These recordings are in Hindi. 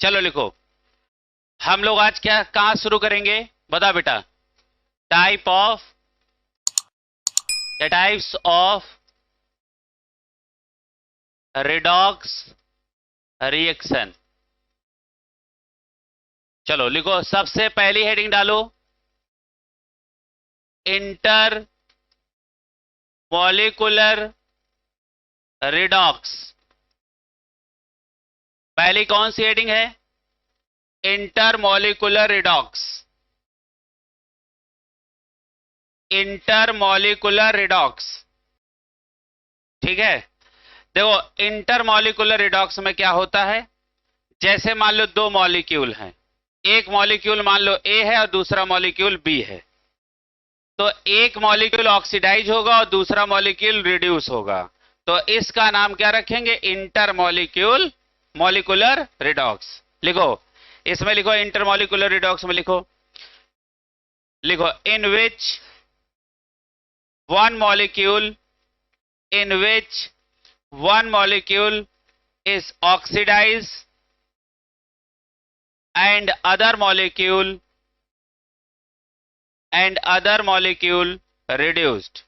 चलो लिखो। हम लोग आज क्या कहां शुरू करेंगे? बता बेटा। Type of types of redox reaction. चलो लिखो, सबसे पहली हेडिंग डालो, इंटर मॉलिक्यूलर रिडॉक्स। पहली कौन सी हेडिंग है? Inter molecular redox. Inter molecular redox, ठीक है। देखो, इंटर मॉलिक्यूलर रिडॉक्स में क्या होता है, जैसे मान लो दो मॉलिक्यूल हैं, एक मॉलिक्यूल मान लो ए है और दूसरा मॉलिक्यूल बी है, तो एक मॉलिक्यूल ऑक्सीडाइज होगा और दूसरा मॉलिक्यूल रिड्यूस होगा, तो इसका नाम क्या रखेंगे? Intermolecular redox. लिखो, इसमें लिखो इंटर मॉलिक्यूलर रिडॉक्स में लिखो, in which one molecule is oxidized and other molecule reduced.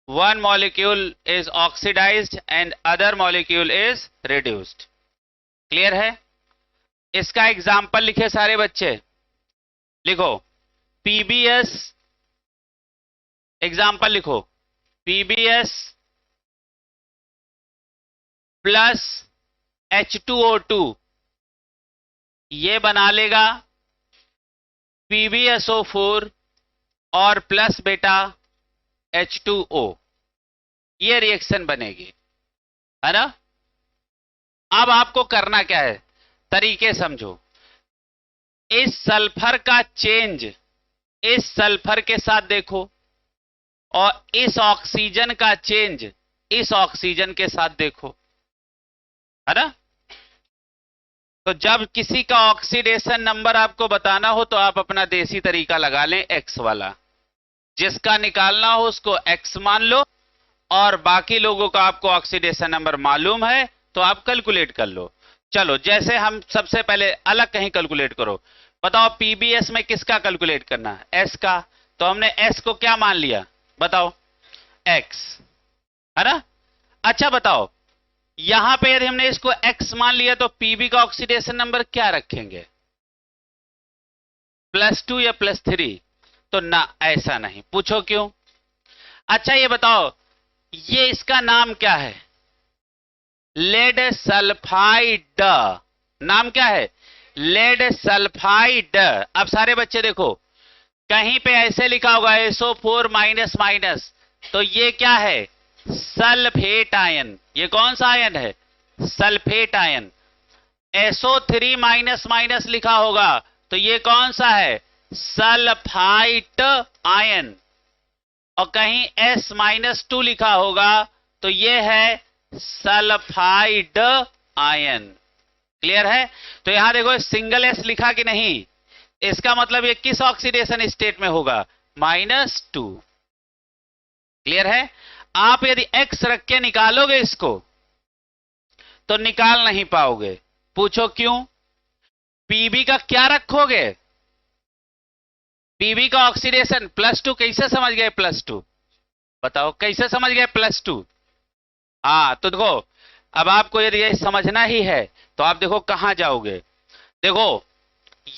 One molecule is oxidized and other molecule is reduced. Clear है? इसका एग्जाम्पल लिखे सारे बच्चे। लिखो पीबीएस, एग्जाम्पल लिखो, पीबीएस प्लस H2O2 ये बना लेगा PbSO4 और प्लस बेटा H2O, ये रिएक्शन बनेगी, है ना। अब आपको करना क्या है, तरीके समझो। इस सल्फर का चेंज इस सल्फर के साथ देखो और इस ऑक्सीजन का चेंज इस ऑक्सीजन के साथ देखो, है ना। तो जब किसी का ऑक्सीडेशन नंबर आपको बताना हो तो आप अपना देसी तरीका लगा लें, एक्स वाला। जिसका निकालना हो उसको एक्स मान लो और बाकी लोगों का आपको ऑक्सीडेशन नंबर मालूम है तो आप कैलकुलेट कर लो। चलो, जैसे हम सबसे पहले अलग कहीं कैलकुलेट करो। बताओ पीबीएस में किसका कैलकुलेट करना है? एस का। तो हमने एस को क्या मान लिया? बताओ, एक्स, है ना। अच्छा बताओ, यहां पे यदि हमने इसको एक्स मान लिया तो पीबी का ऑक्सीडेशन नंबर क्या रखेंगे? +2 या +3? तो ना, ऐसा नहीं। पूछो क्यों? अच्छा ये बताओ, ये इसका नाम क्या है? Lead sulphide. नाम क्या है? Lead sulphide. अब सारे बच्चे देखो, कहीं पे ऐसे लिखा होगा SO4 माइनस माइनस, तो ये क्या है? Sulphate ion. ये कौन सा आयन है? Sulphate ion. SO3 minus minus लिखा होगा तो ये कौन सा है? Sulphite ion. और कहीं S-2 लिखा होगा तो ये है सल्फाइड आयन। क्लियर है? तो यहां देखो सिंगल एस लिखा कि नहीं, इसका मतलब ये किस ऑक्सीडेशन स्टेट में होगा? -2। क्लियर है? आप यदि एक्स रख के निकालोगे इसको तो निकाल नहीं पाओगे। पूछो क्यों? पीबी का क्या रखोगे? पीबी का ऑक्सीडेशन +2। कैसे समझ गए +2? बताओ कैसे समझ गए +2? हाँ, तो देखो, अब आपको यदि ये समझना ही है तो आप देखो कहां जाओगे। देखो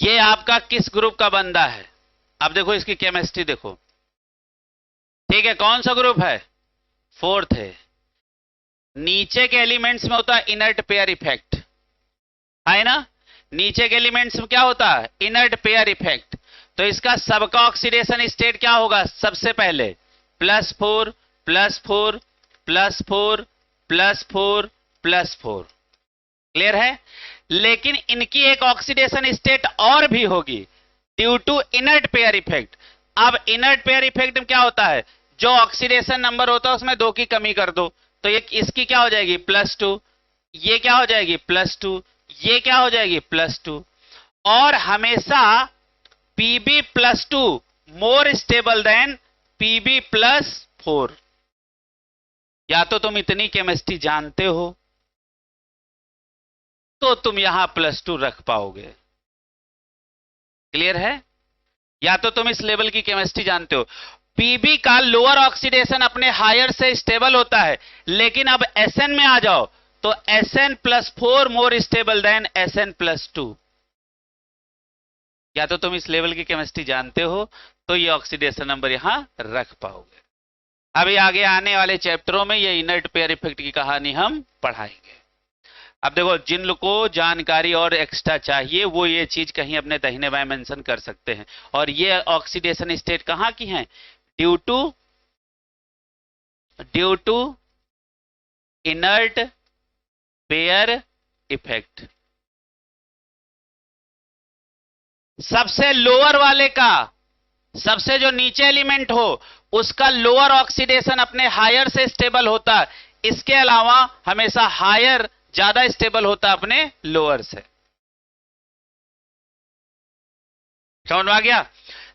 ये आपका किस ग्रुप का बंदा है, अब देखो इसकी केमिस्ट्री देखो, ठीक है। कौन सा ग्रुप है? 4th है। नीचे के एलिमेंट्स में होता है इनर्ट पेयर इफेक्ट, है ना। नीचे के एलिमेंट्स में क्या होता है? Inert pair effect. तो इसका सबका ऑक्सीडेशन स्टेट क्या होगा? सबसे पहले +4 +4 +4 +4 +4। क्लियर है? लेकिन इनकी एक ऑक्सीडेशन स्टेट और भी होगी due to inert pair effect. अब इनर्ट पेयर इफेक्ट में क्या होता है? जो ऑक्सीडेशन नंबर होता है उसमें 2 की कमी कर दो तो ये इसकी क्या हो जाएगी? +2। ये क्या हो जाएगी? +2। ये क्या हो जाएगी? +2। और हमेशा Pb+2 more stable then Pb+4। या तो तुम इतनी केमिस्ट्री जानते हो तो तुम यहां +2 रख पाओगे। क्लियर है? या तो तुम इस लेवल की केमिस्ट्री जानते हो। पीबी का लोअर ऑक्सीडेशन अपने हायर से स्टेबल होता है, लेकिन अब एसएन में आ जाओ तो Sn+4 more stable then Sn+2। या तो तुम इस लेवल की केमिस्ट्री जानते हो तो ये ऑक्सीडेशन नंबर यहां रख पाओगे। अभी आगे आने वाले चैप्टरों में ये इनर्ट पेयर इफेक्ट की कहानी हम पढ़ाएंगे। अब देखो, जिन लोग को जानकारी और एक्स्ट्रा चाहिए वो ये चीज कहीं अपने दाहिने बाएं मेंशन कर सकते हैं। और ये ऑक्सीडेशन स्टेट कहां की हैं? Due to inert pair effect. सबसे लोअर वाले का, सबसे जो नीचे एलिमेंट हो उसका लोअर ऑक्सीडेशन अपने हायर से स्टेबल होता है। इसके अलावा हमेशा हायर ज्यादा स्टेबल होता अपने लोअर से। समझ में आ गया?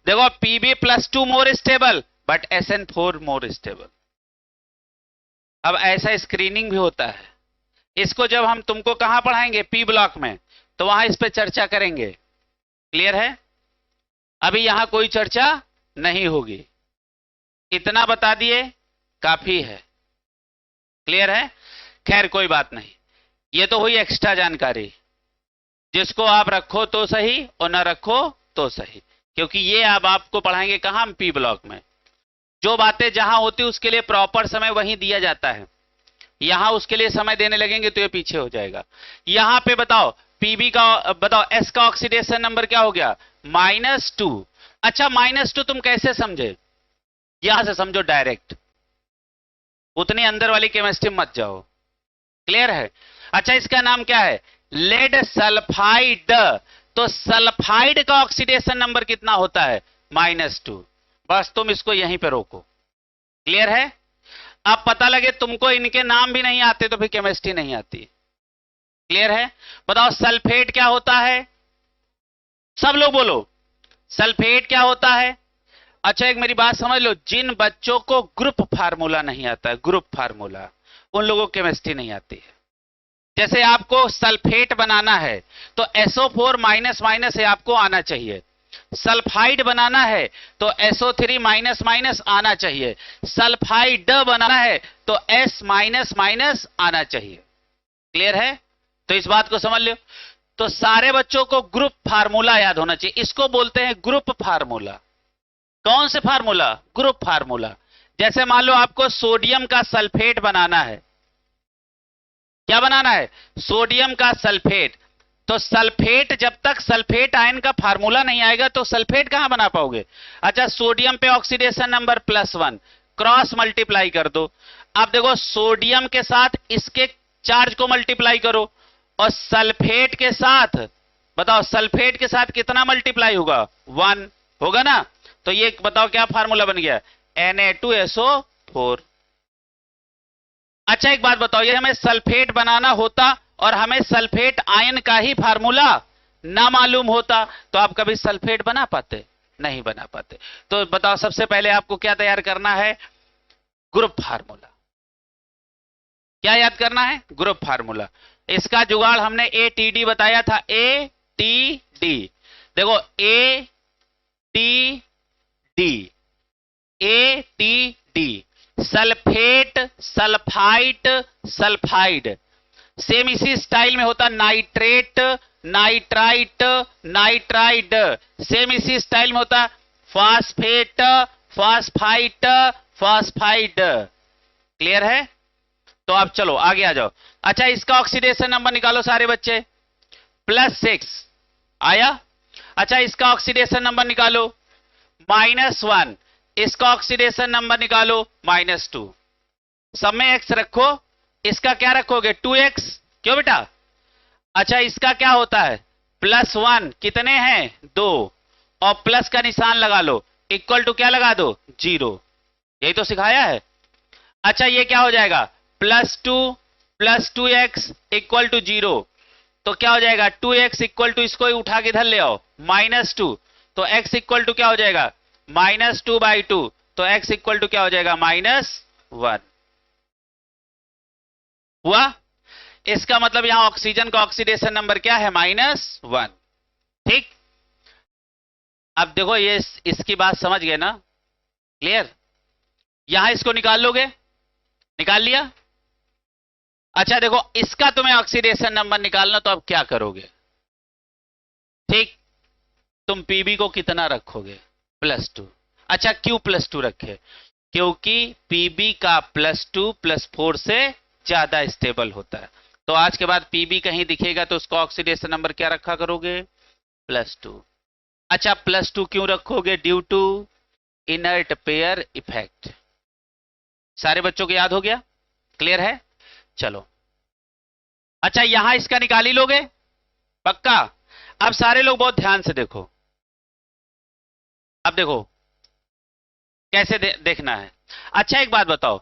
देखो, Pb+2 more stable but Sn4 more stable. अब ऐसा स्क्रीनिंग भी होता है। इसको जब हम तुमको कहां पढ़ाएंगे? पी ब्लॉक में, तो वहां इस पे चर्चा करेंगे। क्लियर है? अभी यहां कोई चर्चा नहीं होगी। इतना बता दिए काफी है। क्लियर है? खैर कोई बात नहीं, ये तो हुई एक्स्ट्रा जानकारी, जिसको आप रखो तो सही और ना रखो तो सही, क्योंकि ये अब आपको पढ़ाएंगे कहां? पी ब्लॉक में। जो बातें जहां होती उसके लिए प्रॉपर समय वहीं दिया जाता है। यहां उसके लिए समय देने लगेंगे तो ये पीछे हो जाएगा। यहां पे बताओ पीबी का, बताओ एस का ऑक्सीडेशन नंबर क्या हो गया? -2। अच्छा, -2 तुम कैसे समझे? यहां से समझो डायरेक्ट, उतनी अंदर वाली केमिस्ट्री मत जाओ। क्लियर है? अच्छा, इसका नाम क्या है? Lead sulphide. तो सल्फाइड का ऑक्सीडेशन नंबर कितना होता है? -2। बस तुम इसको यहीं पे रोको। क्लियर है? अब पता लगे तुमको इनके नाम भी नहीं आते तो फिर केमिस्ट्री नहीं आती। क्लियर है? बताओ सल्फेट क्या होता है? सब लोग बोलो, सल्फेट क्या होता है? अच्छा, एक मेरी बात समझ लो, जिन बच्चों को ग्रुप फार्मूला नहीं आता है, ग्रुप फार्मूला, उन लोगों को केमिस्ट्री नहीं आती है। जैसे आपको सल्फेट बनाना है तो SO4- है, आपको आना चाहिए। सल्फाइड बनाना है तो SO3- आना चाहिए। सल्फाइड बनाना है तो S- आना चाहिए। क्लियर है? तो इस बात को समझ लो। तो सारे बच्चों को ग्रुप फार्मूला याद होना चाहिए। इसको बोलते हैं ग्रुप फार्मूला। कौन से फार्मूला? Group formula. जैसे मान लो आपको सोडियम का सल्फेट बनाना है। क्या बनाना है? सोडियम का सल्फेट। तो सल्फेट, जब तक सल्फेट आयन का फार्मूला नहीं आएगा तो सल्फेट कहां बना पाओगे? अच्छा, सोडियम पे ऑक्सीडेशन नंबर +1, क्रॉस मल्टीप्लाई कर दो। अब देखो, सोडियम के साथ इसके चार्ज को मल्टीप्लाई करो और सल्फेट के साथ, बताओ सल्फेट के साथ कितना मल्टीप्लाई होगा? 1 होगा ना। तो ये बताओ क्या फार्मूला बन गया? Na2SO4। अच्छा, एक बात बताओ, ये हमें सल्फेट बनाना होता और हमें सल्फेट आयन का ही फार्मूला ना मालूम होता तो आप कभी सल्फेट बना पाते? नहीं बना पाते। तो बताओ, सबसे पहले आपको क्या तैयार करना है? Group formula. क्या याद करना है? Group formula. इसका जुगाड़ हमने ATD बताया था। ATD, देखो ATD, ATD, sulphate, sulphite, sulphide. Same इसी स्टाइल में होता नाइट्रेट, नाइट्राइट, नाइट्राइड। सेम इसी स्टाइल में होता फास्फेट, फास्फाइट, फास्फाइड। क्लियर है? तो अब चलो आगे आ जाओ। अच्छा, इसका ऑक्सीडेशन नंबर निकालो सारे बच्चे। +6 आया। अच्छा, इसका ऑक्सीडेशन नंबर निकालो। -1। इसका ऑक्सीडेशन नंबर निकालो। -2। सब में x रखो। इसका क्या रखोगे? 2x। क्यों बेटा? अच्छा, इसका क्या होता है? +1 कितने हैं? 2। और प्लस का निशान लगा लो, इक्वल टू क्या लगा दो? 0। यही तो सिखाया है। अच्छा, ये क्या हो जाएगा? +2 + 2x इक्वल टू 0। तो क्या हो जाएगा? 2x इक्वल टू, इसको ही उठा के इधर ले आओ, -2। तो x इक्वल टू क्या हो जाएगा? -2/2। तो x इक्वल टू क्या हो जाएगा? -1 हुआ। इसका मतलब यहां ऑक्सीजन का ऑक्सीडेशन नंबर क्या है? -1। ठीक, अब देखो ये इसकी बात समझ गए ना? क्लियर? यहां इसको निकाल लोगे, निकाल लिया। अच्छा देखो, इसका तुम्हें ऑक्सीडेशन नंबर निकालना, तो अब क्या करोगे? ठीक, तुम पीबी को कितना रखोगे? +2। अच्छा क्यों +2 रखे? क्योंकि पीबी का +2 +4 से ज्यादा स्टेबल होता है। तो आज के बाद पीबी कहीं दिखेगा तो उसका ऑक्सीडेशन नंबर क्या रखा करोगे? +2। अच्छा +2 क्यों रखोगे? Due to inert pair effect. सारे बच्चों को याद हो गया? क्लियर है? चलो, अच्छा यहां इसका निकाल ही लोगे पक्का? अब सारे लोग बहुत ध्यान से देखो। अब देखो कैसे देखना है। अच्छा एक बात बताओ,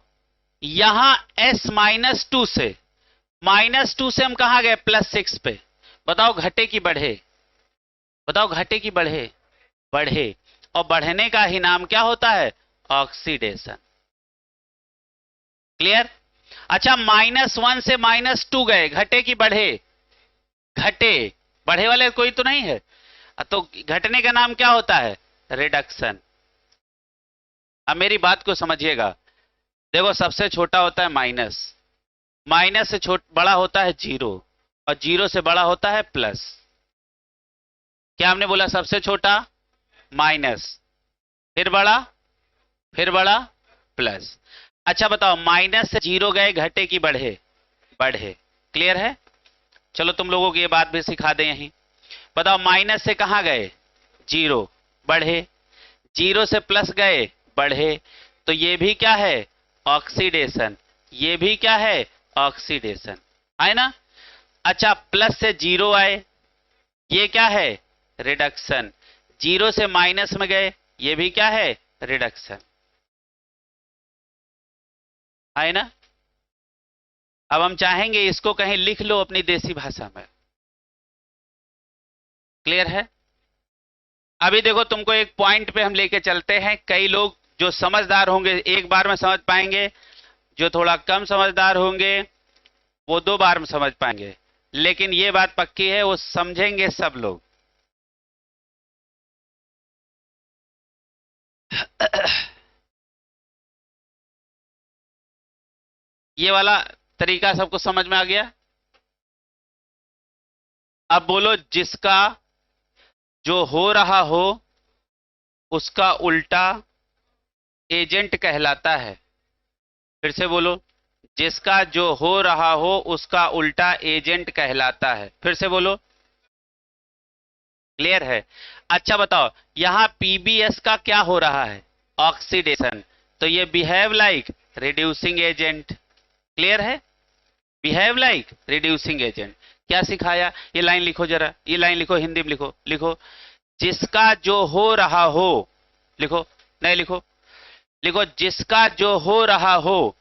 यहां S-2 से -2 से हम कहां गए? +6 पे। बताओ घटे की बढ़े? बताओ घटे की बढ़े? बढ़े। और बढ़ने का ही नाम क्या होता है? ऑक्सीडेशन। क्लियर? अच्छा -1 से -2 गए, घटे की बढ़े? घटे। बढ़े वाले कोई तो नहीं है, तो घटने का नाम क्या होता है? रिडक्शन। अब मेरी बात को समझिएगा, देखो सबसे छोटा होता है माइनस, माइनस से बड़ा होता है 0, और 0 से बड़ा होता है प्लस। क्या हमने बोला? सबसे छोटा माइनस, फिर बड़ा, फिर बड़ा, प्लस। अच्छा बताओ, माइनस से 0 गए, घटे की बढ़े? बढ़े। क्लियर है? चलो तुम लोगों को ये बात भी सिखा दें यहीं। बताओ माइनस से कहां गए? 0, बढ़े। 0 से प्लस गए, बढ़े। तो ये भी क्या है? ऑक्सीडेशन। ये भी क्या है? ऑक्सीडेशन, है ना? अच्छा प्लस से 0 आए, ये क्या है? रिडक्शन। 0 से माइनस में गए, ये भी क्या है? रिडक्शन, है ना? अब हम चाहेंगे इसको कहीं लिख लो अपनी देसी भाषा में। क्लियर है? अभी देखो तुमको एक पॉइंट पे हम लेके चलते हैं। कई लोग जो समझदार होंगे एक बार में समझ पाएंगे, जो थोड़ा कम समझदार होंगे वो 2 बार में समझ पाएंगे, लेकिन ये बात पक्की है वो समझेंगे सब लोग। ये वाला तरीका सबको समझ में आ गया? अब बोलो, जिसका जो हो रहा हो उसका उल्टा एजेंट कहलाता है। फिर से बोलो, जिसका जो हो रहा हो उसका उल्टा एजेंट कहलाता है। फिर से बोलो। क्लियर है? अच्छा बताओ, यहां पीबीएस का क्या हो रहा है? ऑक्सीडेशन। तो ये behave like reducing agent. Clear है? Behave like reducing agent. क्या सिखाया? ये लाइन लिखो जरा, ये लाइन लिखो, हिंदी में लिखो। लिखो, जिसका जो हो रहा हो। लिखो, नहीं लिखो, लिखो, जिसका जो हो रहा हो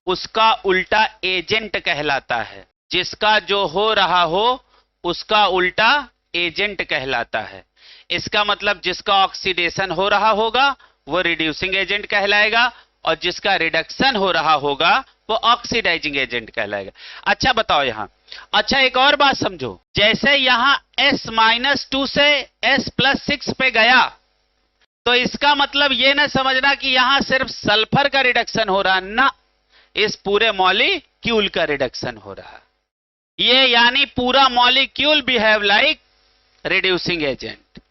उसका उल्टा एजेंट कहलाता है। जिसका जो हो रहा हो उसका उल्टा एजेंट कहलाता है। इसका मतलब जिसका ऑक्सीडेशन हो रहा होगा वो रिड्यूसिंग एजेंट कहलाएगा, और जिसका रिडक्शन हो रहा होगा वो ऑक्सीडाइजिंग एजेंट कहलाएगा। अच्छा बताओ यहां, अच्छा एक और बात समझो, जैसे यहां S-2 से S+6 पे गया, तो इसका मतलब ये ना समझना कि यहां सिर्फ सल्फर का रिडक्शन हो रहा, ना, इस पूरे मॉलिक्यूल का रिडक्शन हो रहा। ये यानी पूरा molecule behave like reducing agent.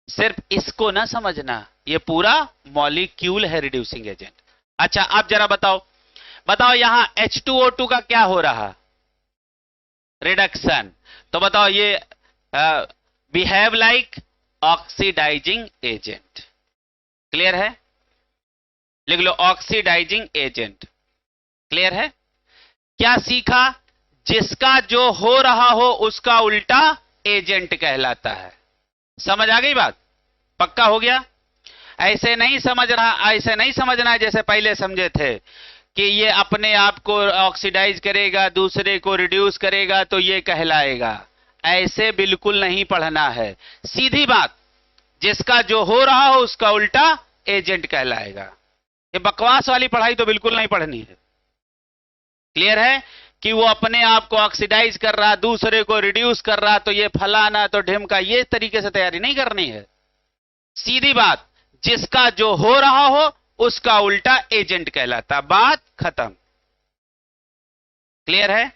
सिर्फ इसको ना समझना, ये पूरा मॉलिक्यूल है रिड्यूसिंग एजेंट। अच्छा अब जरा बताओ, बताओ यहां H2O2 का क्या हो रहा? रिडक्शन। तो बताओ ये behave like oxidising agent. Clear है? लिख लो, ऑक्सीडाइजिंग एजेंट। क्लियर है? क्या सीखा? जिसका जो हो रहा हो उसका उल्टा एजेंट कहलाता है। समझ आ गई बात? पक्का हो गया? ऐसे नहीं समझ रहा, ऐसे नहीं समझना है जैसे पहले समझे थे कि ये अपने आप को ऑक्सीडाइज करेगा, दूसरे को रिड्यूस करेगा तो ये कहलाएगा। ऐसे बिल्कुल नहीं पढ़ना है। सीधी बात, जिसका जो हो रहा हो उसका उल्टा एजेंट कहलाएगा। ये बकवास वाली पढ़ाई तो बिल्कुल नहीं पढ़नी है। क्लियर है कि वो अपने आप को ऑक्सीडाइज कर रहा, दूसरे को रिड्यूस कर रहा, तो ये फलाना तो ढिमका, ये तरीके से तैयारी नहीं करनी है। सीधी बात, जिसका जो हो रहा हो उसका उल्टा एजेंट कहलाता, बात खत्म। क्लियर है?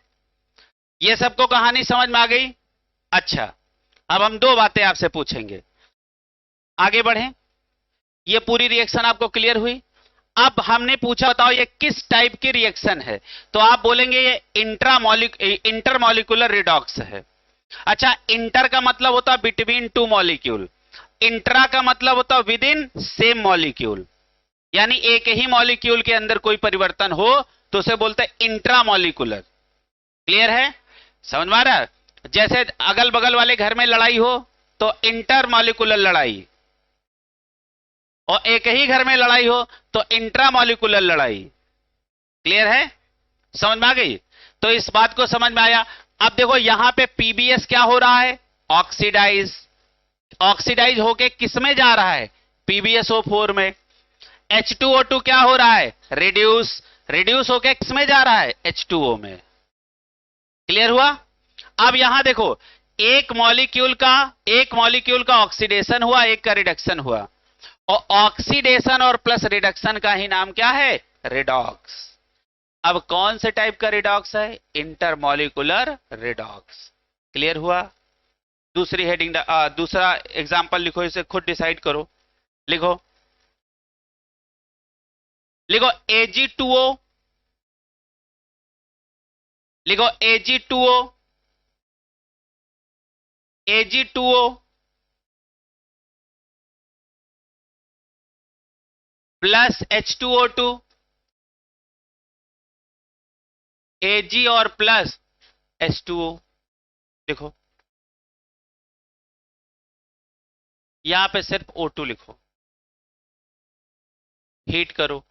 ये सबको कहानी समझ में आ गई? अच्छा, अब हम दो बातें आपसे पूछेंगे, आगे बढ़ें। ये पूरी रिएक्शन आपको क्लियर हुई? अब हमने पूछा बताओ ये किस टाइप की रिएक्शन है, तो आप बोलेंगे ये इंटरमॉलिक्यूलर रिडॉक्स है। अच्छा, इंटर का मतलब होता है बिटवीन टू मॉलिक्यूल, इंट्रा का मतलब होता है विद इन सेम मॉलिक्यूल, यानी एक ही मॉलिक्यूल के अंदर कोई परिवर्तन हो तो उसे बोलते हैं इंट्रामॉलिक्यूलर। क्लियर है? समझ में आ रहा है? जैसे अगल बगल वाले घर में लड़ाई हो तो इंटरमॉलिक्यूलर लड़ाई, और एक ही घर में लड़ाई हो तो इंट्रामॉलिक्यूलर लड़ाई। क्लियर है? समझ में आ गई? तो इस बात को समझ में आया। अब देखो यहां पे पीबीएस क्या हो रहा है, ऑक्सीडाइज, ऑक्सीडाइज होके किस में जा रहा है, पीबीएसओ4 में। H2O2 क्या हो रहा है, रिड्यूस, रिड्यूस होके किस में जा रहा है, H2O में। क्लियर हुआ? अब यहां देखो एक मॉलिक्यूल का ऑक्सीडेशन हुआ, एक का रिडक्शन हुआ, और ऑक्सीडेशन और प्लस रिडक्शन का ही नाम क्या है, रिडॉक्स। अब कौन से टाइप का रिडॉक्स है, इंटरमॉलिक्यूलर रिडॉक्स। क्लियर हुआ? दूसरी हेडिंग, दूसरा एग्जांपल लिखो, इसे खुद डिसाइड करो। लिखो लिखो Ag2O, लिखो Ag2O, Ag2O plus H2O2, Ag और प्लस H2O। लिखो, यहां पे सिर्फ O2 लिखो, हीट करो।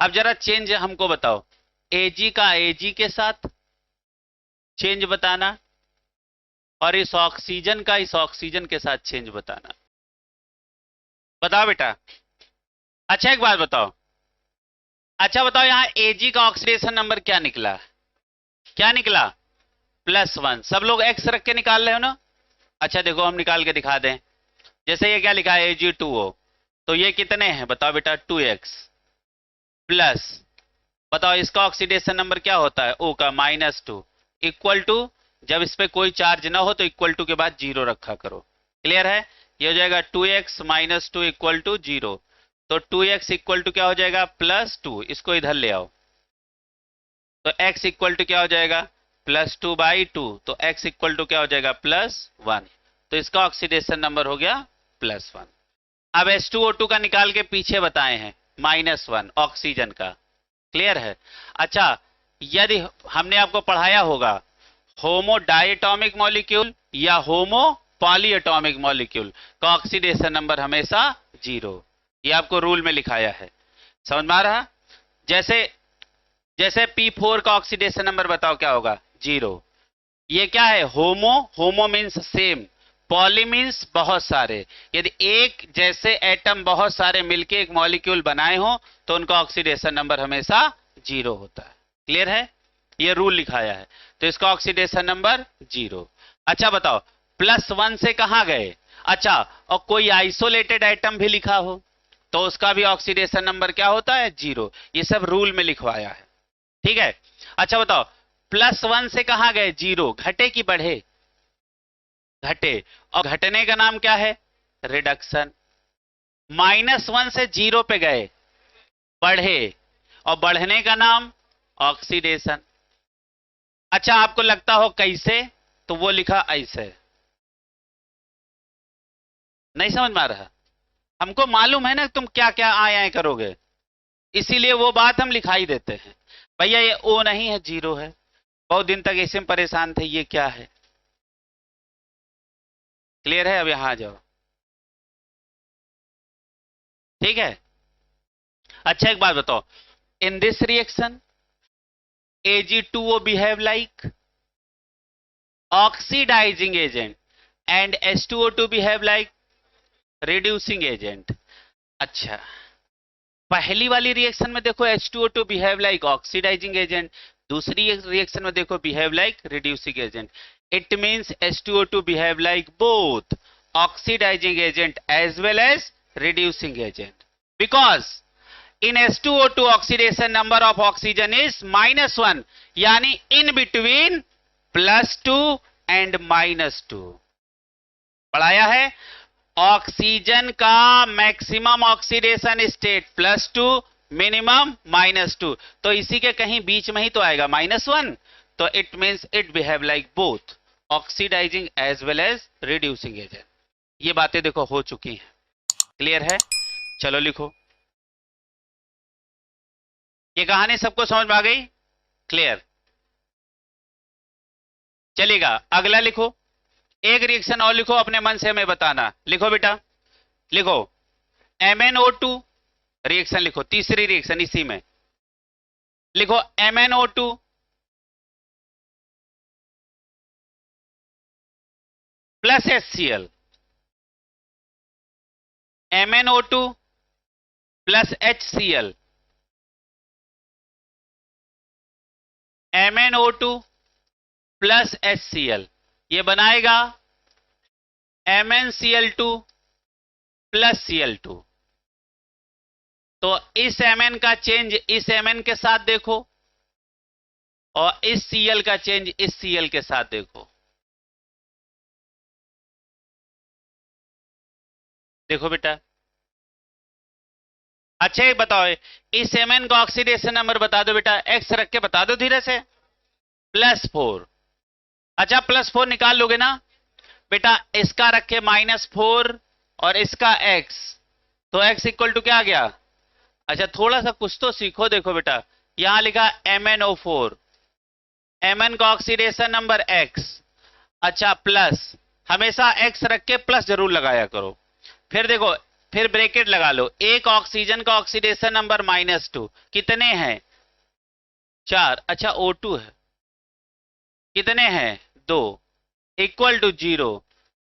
अब जरा चेंज हमको बताओ, Ag का Ag के साथ चेंज बताना, और इस ऑक्सीजन का इस ऑक्सीजन के साथ चेंज बताना। बताओ बेटा। अच्छा एक बात बताओ, अच्छा बताओ यहां Ag का ऑक्सीडेशन नंबर क्या निकला, क्या निकला, +1। सब लोग एक्स रख के निकाल रहे हो ना? अच्छा देखो हम निकाल के दिखा दें। जैसे ये क्या लिखा है, Ag2O, तो ये कितने हैं बताओ बेटा, 2x प्लस, बताओ इसका ऑक्सीडेशन नंबर क्या होता है, O का -2, इक्वल टू, जब इस पे कोई चार्ज ना हो तो इक्वल टू के बाद 0 रखा करो। क्लियर है? ये हो जाएगा 2x - 2 इक्वल टू 0, तो 2x इक्वल टू क्या हो जाएगा, +2। इसको इधर ले आओ, तो x इक्वल टू क्या हो जाएगा, +2/2, तो x इक्वल टू क्या हो जाएगा, +1। तो इसका ऑक्सीडेशन नंबर हो गया +1। अब H2O2 का निकाल के पीछे बताए हैं, -1 ऑक्सीजन का। क्लियर है? अच्छा, यदि हमने आपको पढ़ाया होगा होमो डायटोमिक मॉलिक्यूल या होमो पॉलीएटॉमिक मॉलिक्यूल का ऑक्सीडेशन नंबर हमेशा 0, ये आपको रूल में लिखाया है। समझ में आ रहा? जैसे जैसे P4 का ऑक्सीडेशन नंबर बताओ क्या होगा, 0। ये क्या है, homo, homo means same, poly means बहुत सारे। यदि एक जैसे एटम बहुत सारे मिलके एक मॉलिक्यूल बनाए हो तो उनका ऑक्सीडेशन नंबर हमेशा 0 होता है। क्लियर है? ये रूल लिखाया है, तो इसका ऑक्सीडेशन नंबर 0। अच्छा बताओ +1 से कहां गए, अच्छा, और कोई आइसोलेटेड एटम भी लिखा हो तो उसका भी ऑक्सीडेशन नंबर क्या होता है, 0। ये सब रूल में लिखवाया है, ठीक है? अच्छा बताओ +1 से कहां गए, 0, घटे कि बढ़े, घटे, और घटने का नाम क्या है, रिडक्शन। -1 से 0 पे गए, बढ़े, और बढ़ने का नाम ऑक्सीडेशन। अच्छा आपको लगता हो कैसे, तो वो लिखा ऐसे। नहीं समझ में आ रहा? हमको मालूम है ना तुम क्या क्या आए आए करोगे, इसीलिए वो बात हम लिखाई देते हैं। भैया ये O नहीं है, 0 है। बहुत दिन तक ऐसे में परेशान थे, ये क्या है। क्लियर है? अब यहां आ जाओ, ठीक है? अच्छा एक बात बताओ, in this reaction Ag2O behave like oxidizing agent and H2O2 behave like reducing agent। अच्छा पहली वाली रिएक्शन में देखो H2O2 behave like oxidising agent, दूसरी रिएक्शन में देखो behave like reducing agent. It means H2O2 behave like both oxidising agent as well as reducing agent, because in H2O2 oxidation number of oxygen is -1, यानी in between +2 and -2. पढ़ाया है. ऑक्सीजन का मैक्सिमम ऑक्सीडेशन स्टेट +2, मिनिमम -2, तो इसी के कहीं बीच में ही तो आएगा -1. तो it means it behave like both oxidising as well as reducing agent. ये बातें देखो हो चुकी हैं. क्लियर है? चलो लिखो. ये कहानी सबको समझ में आ गई? क्लियर? चलेगा. अगला लिखो. एक रिएक्शन और लिखो, अपने मन से हमें बताना. लिखो बेटा, लिखो. MnO2 रिएक्शन लिखो, तीसरी रिएक्शन इसी में लिखो. MnO2 plus HCl, MnO2 plus HCl, MnO2 plus HCl, ये बनाएगा MnCl2 प्लस Cl2. तो इस Mn का चेंज इस Mn के साथ देखो और इस Cl का चेंज इस Cl के साथ देखो. देखो बेटा. अच्छा एक बताओ, इस Mn का ऑक्सीडेशन नंबर बता दो बेटा. X रख के बता दो धीरे से. +4. अच्छा +4 निकाल लोगे ना बेटा. इसका रख के -4 और इसका X, तो X इक्वल टू क्या आ गया? अच्छा थोड़ा सा कुछ तो सीखो. देखो बेटा, यहां लिखा MnO4, Mn का ऑक्सीडेशन नंबर X. अच्छा प्लस, हमेशा X रख के प्लस जरूर लगाया करो. फिर देखो, फिर ब्रैकेट लगा लो. एक ऑक्सीजन का ऑक्सीडेशन नंबर -2, कितने हैं? 4. अच्छा O2 है, कितने हैं? 2. Equal to 0.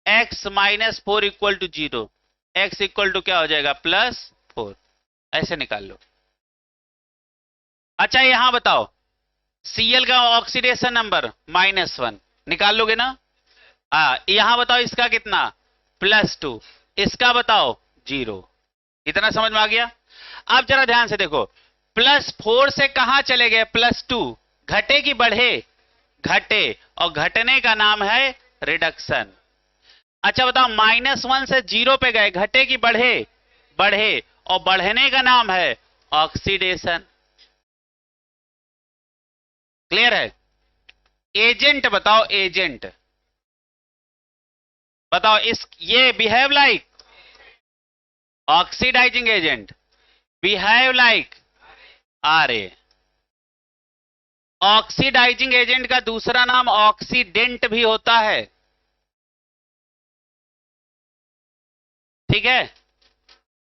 X -4 equal to 0. X equal to क्या हो जाएगा? +4. ऐसे निकाल लो. अच्छा यहां बताओ, Cl का ऑक्सीडेशन नंबर -1 निकाल लोगे ना. यहां बताओ इसका कितना? +2. इसका बताओ 0. इतना समझ में आ गया? अब जरा ध्यान से देखो. +4 से कहां चले गए? +2. घटे कि बढ़े? घटे, और घटने का नाम है रिडक्शन. अच्छा बताओ, -1 से 0 पे गए, घटे कि बढ़े? बढ़े, और बढ़ने का नाम है ऑक्सीडेशन. क्लियर है? एजेंट बताओ, एजेंट बताओ. ये behave like oxidising agent, behave like Ra. Oxidising agent का दूसरा नाम ऑक्सीडेंट भी होता है. ठीक है?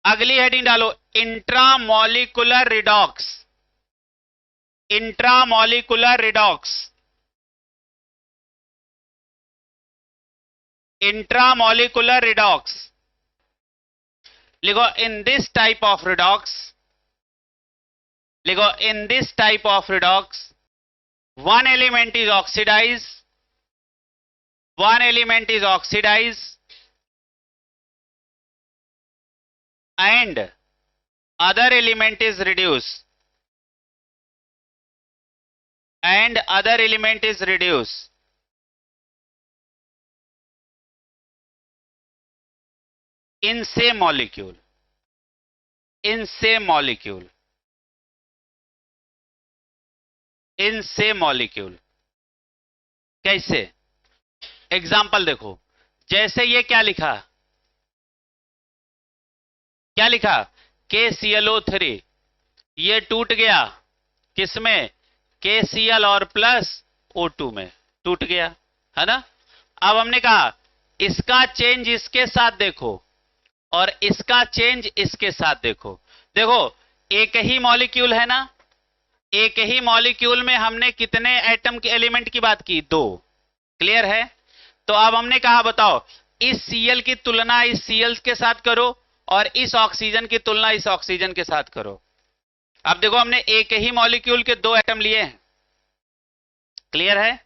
अगली हेडिंग डालो, intramolecular redox. Intramolecular redox, intramolecular redox. लिखो in this type of redox, लिखो in this type of redox, one element is oxidized, one element is oxidized and other element is reduced, and other element is reduced. In same molecule, in same molecule, in same molecule. कैसे? एग्जाम्पल देखो. जैसे ये क्या लिखा? क्या लिखा? KClO3. ये टूट गया किसमें? KCl और प्लस O2 में टूट गया, है ना. अब हमने कहा इसका चेंज इसके साथ देखो और इसका चेंज इसके साथ देखो. देखो एक ही मॉलिक्यूल है ना. एक ही मॉलिक्यूल में हमने कितने एटम के एलिमेंट की बात की? 2. क्लियर है? तो अब हमने कहा बताओ, इस Cl की तुलना इस Cl के साथ करो और इस ऑक्सीजन की तुलना इस ऑक्सीजन के साथ करो। अब देखो हमने एक ही मॉलिक्यूल के 2 एटम लिए हैं, क्लियर है।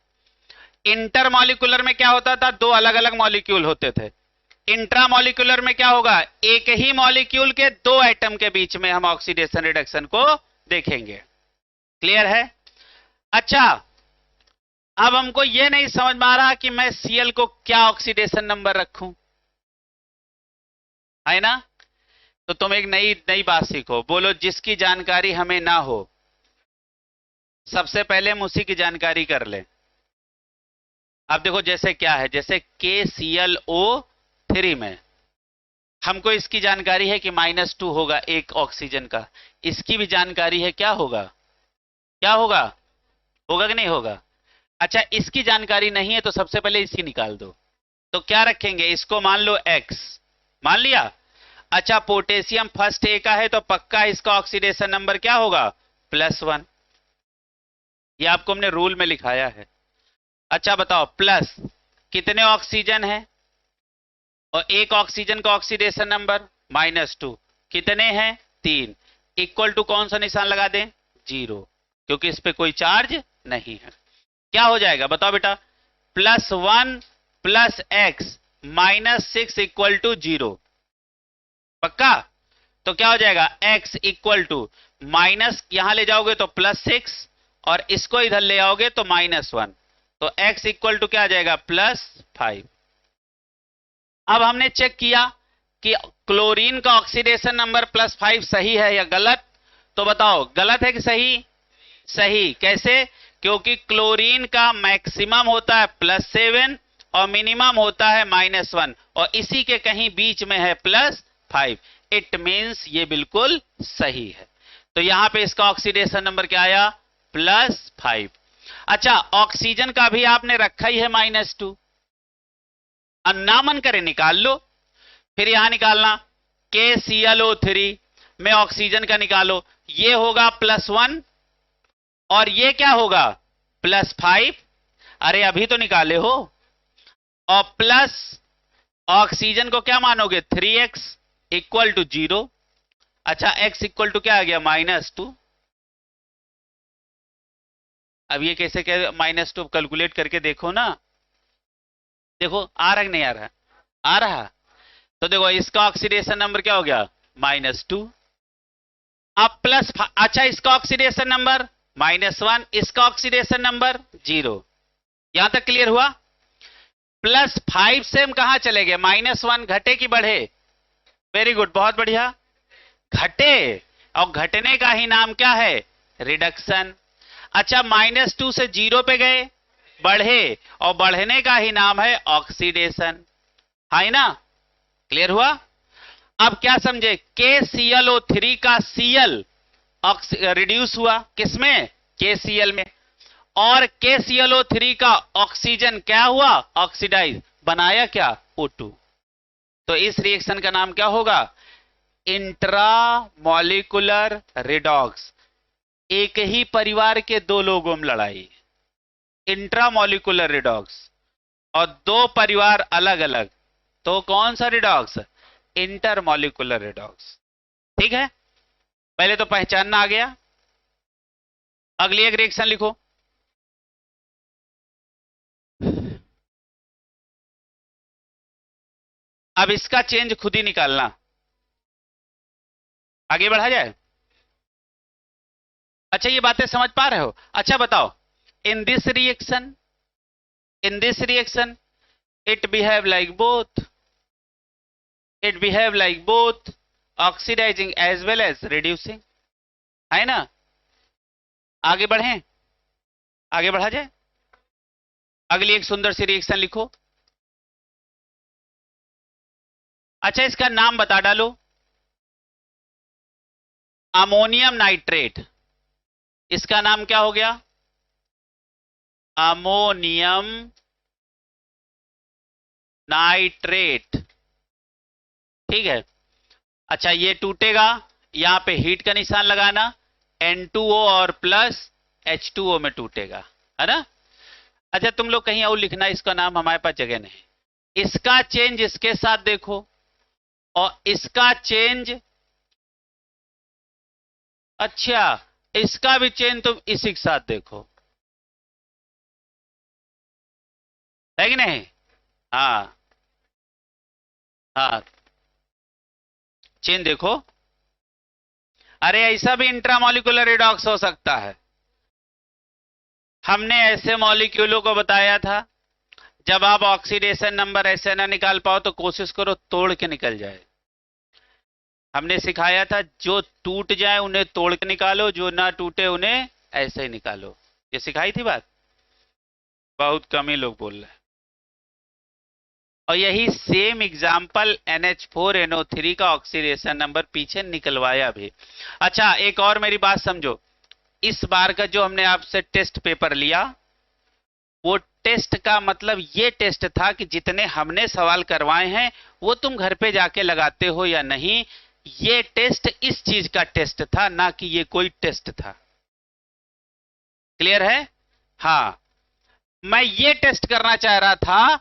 इंटरमॉलिक्यूलर में क्या होता था, 2 अलग अलग मॉलिक्यूल होते थे। इंट्रामॉलिक्यूलर में क्या होगा, एक ही मॉलिक्यूल के 2 एटम के बीच में हम ऑक्सीडेशन रिडक्शन को देखेंगे, क्लियर है। अच्छा, अब हमको यह नहीं समझ में आ रहा कि मैं Cl को क्या ऑक्सीडेशन नंबर रखूं, है ना। तो तुम एक नई बात सीखो, बोलो जिसकी जानकारी हमें ना हो, सबसे पहले हम उसी की जानकारी कर ले। अब देखो जैसे क्या है, जैसे KClO3 में हमको इसकी जानकारी है कि -2 होगा एक ऑक्सीजन का, इसकी भी जानकारी है क्या होगा, क्या होगा, होगा कि नहीं होगा। अच्छा, इसकी जानकारी नहीं है तो सबसे पहले इसकी निकाल दो। तो क्या रखेंगे, इसको मान लो X, मान लिया। अच्छा, पोटेशियम फर्स्ट ए का है तो पक्का इसका ऑक्सीडेशन नंबर क्या होगा, +1। ये आपको हमने रूल में लिखाया है। अच्छा बताओ, प्लस कितने ऑक्सीजन है, और एक ऑक्सीजन का ऑक्सीडेशन नंबर -2, कितने हैं 3, इक्वल टू कौन सा निशान लगा दें, 0, क्योंकि इस पे कोई चार्ज नहीं है। क्या हो जाएगा बताओ बेटा, +1 + x -6 इक्वल टू 0, पक्का। तो क्या हो जाएगा, x इक्वल टू माइनस, यहां ले जाओगे तो +6 और इसको इधर ले आओगे तो -1, तो x इक्वल टू क्या आ जाएगा, +5। अब हमने चेक किया कि क्लोरीन का ऑक्सीडेशन नंबर +5 सही है या गलत, तो बताओ गलत है कि सही, सही। कैसे, क्योंकि क्लोरीन का मैक्सिमम होता है +7 और मिनिमम होता है -1, और इसी के कहीं बीच में है +5। इट मींस ये बिल्कुल सही है। तो यहां पे इसका ऑक्सीडेशन नंबर क्या आया, +5। अच्छा, ऑक्सीजन का भी आपने रखा ही है -2, अब ना मन करे निकाल लो। फिर यहां निकालना, KClO3 में ऑक्सीजन का निकालो, ये होगा +1 और ये क्या होगा, +5। अरे अभी तो निकाले हो, और प्लस ऑक्सीजन को क्या मानोगे, 3x इक्वल टू 0। अच्छा, x इक्वल टू क्या आ गया, -2। अब ये कैसे क्या, -2 कैलकुलेट करके देखो ना, देखो आ रहा कि नहीं आ रहा, आ रहा। तो देखो इसका ऑक्सीडेशन नंबर क्या हो गया, -2, अब प्लस, अच्छा इसका ऑक्सीडेशन नंबर -1, इसका ऑक्सीडेशन नंबर 0। यहां तक क्लियर हुआ। +5 से हम कहां चले गए, -1, घटे कि बढ़े, वेरी गुड, बहुत बढ़िया, घटे, और घटने का ही नाम क्या है, रिडक्शन। अच्छा, -2 से 0 पे गए, बढ़े, और बढ़ने का ही नाम है ऑक्सीडेशन, है ना, क्लियर हुआ। अब क्या समझे, KClO3 का Cl रिड्यूस हुआ किसमें, KCl में, और KClO3 का ऑक्सीजन क्या हुआ, ऑक्सीडाइज, बनाया क्या, O2। तो इस रिएक्शन का नाम क्या होगा, इंट्रामॉलिक्यूलर रिडॉक्स। एक ही परिवार के 2 लोगों में लड़ाई, इंट्रामॉलिक्यूलर रिडॉक्स, और 2 परिवार अलग अलग, तो कौन सा रिडॉक्स, इंटरमॉलिक्यूलर रिडॉक्स। ठीक है, पहले तो पहचानना आ गया। अगली एक रिएक्शन लिखो, अब इसका चेंज खुद ही निकालना, आगे बढ़ा जाए। अच्छा, ये बातें समझ पा रहे हो। अच्छा बताओ, in this reaction it behave like both oxidising as well as reducing, है ना। आगे बढ़े, आगे बढ़ा जाए। अगली एक सुंदर सी रिएक्शन लिखो। अच्छा, इसका नाम बता डालो, अमोनियम नाइट्रेट, इसका नाम क्या हो गया, अमोनियम नाइट्रेट, ठीक है। अच्छा, ये टूटेगा, यहां पे हीट का निशान लगाना, N2O और प्लस H2O में टूटेगा, है ना। अच्छा, तुम लोग कहीं और लिखना, इसका नाम हमारे पास जगह नहीं। इसका चेंज इसके साथ देखो, और इसका चेंज, अच्छा इसका भी चेंज तुम इसी के साथ देखो, है कि नहीं? हाँ हाँ, चेन देखो। अरे ऐसा भी इंट्रामोलिकुलर रिडॉक्स हो सकता है। हमने ऐसे मॉलिक्यूलों को बताया था, जब आप ऑक्सीडेशन नंबर ऐसे ना निकाल पाओ तो कोशिश करो तोड़ के निकल जाए। हमने सिखाया था जो टूट जाए उन्हें तोड़ के निकालो, जो ना टूटे उन्हें ऐसे ही निकालो। ये सिखाई थी बात, बहुत कम ही लोग बोल रहे हैं। और यही सेम एग्जाम्पल NH4NO3 का ऑक्सीडेशन नंबर पीछे निकलवाया भी। अच्छा एक और मेरी बात समझो, इस बार का जो हमने आपसे टेस्ट पेपर लिया, वो टेस्ट का मतलब ये टेस्ट था कि जितने हमने सवाल करवाए हैं वो तुम घर पे जाके लगाते हो या नहीं। ये टेस्ट इस चीज का टेस्ट था, ना कि ये कोई टेस्ट था। क्लियर है? हाँ, मैं ये टेस्ट करना चाह रहा था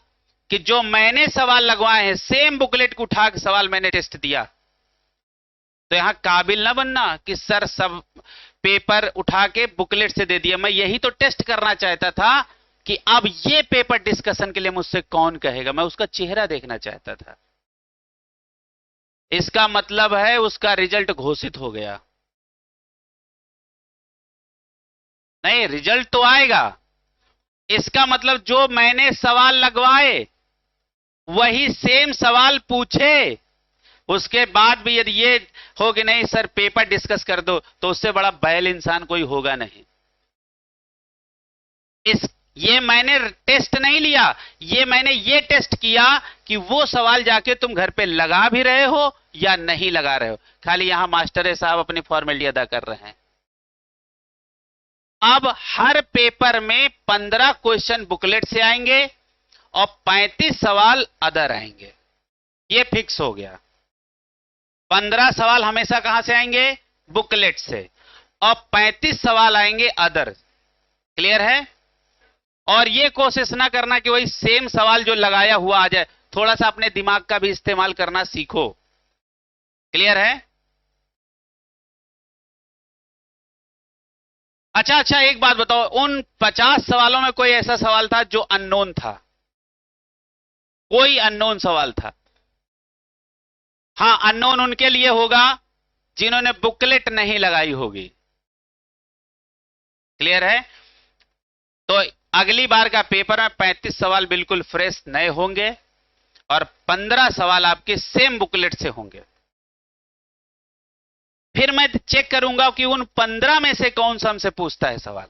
कि जो मैंने सवाल लगवाए हैं, सेम बुकलेट को उठा के सवाल मैंने टेस्ट दिया, तो यहां काबिल ना बनना कि सर सब पेपर उठा के बुकलेट से दे दिया। मैं यही तो टेस्ट करना चाहता था कि अब ये पेपर डिस्कशन के लिए मुझसे कौन कहेगा, मैं उसका चेहरा देखना चाहता था। इसका मतलब है उसका रिजल्ट घोषित हो गया। नहीं, रिजल्ट तो आएगा। इसका मतलब जो मैंने सवाल लगवाए वही सेम सवाल पूछे, उसके बाद भी यदि ये हो कि नहीं सर पेपर डिस्कस कर दो, तो उससे बड़ा बैल इंसान कोई होगा नहीं। ये मैंने टेस्ट नहीं लिया, ये मैंने ये टेस्ट किया कि वो सवाल जाके तुम घर पे लगा भी रहे हो या नहीं लगा रहे हो। खाली यहां मास्टर साहब अपनी फॉर्मेलिटी अदा कर रहे हैं। अब हर पेपर में 15 क्वेश्चन बुकलेट से आएंगे और 35 सवाल अदर आएंगे, ये फिक्स हो गया। 15 सवाल हमेशा कहां से आएंगे? बुकलेट से, और 35 सवाल आएंगे अदर। क्लियर है? और ये कोशिश ना करना कि वही सेम सवाल जो लगाया हुआ आ जाए, थोड़ा सा अपने दिमाग का भी इस्तेमाल करना सीखो। क्लियर है? अच्छा अच्छा, एक बात बताओ, उन 50 सवालों में कोई ऐसा सवाल था जो अननोन था? कोई अननोन सवाल था? हां, अननोन उनके लिए होगा जिन्होंने बुकलेट नहीं लगाई होगी। क्लियर है? तो अगली बार का पेपर में 35 सवाल बिल्कुल फ्रेश नए होंगे और 15 सवाल आपके सेम बुकलेट से होंगे। फिर मैं चेक करूंगा कि उन 15 में से कौन सा हमसे पूछता है सवाल।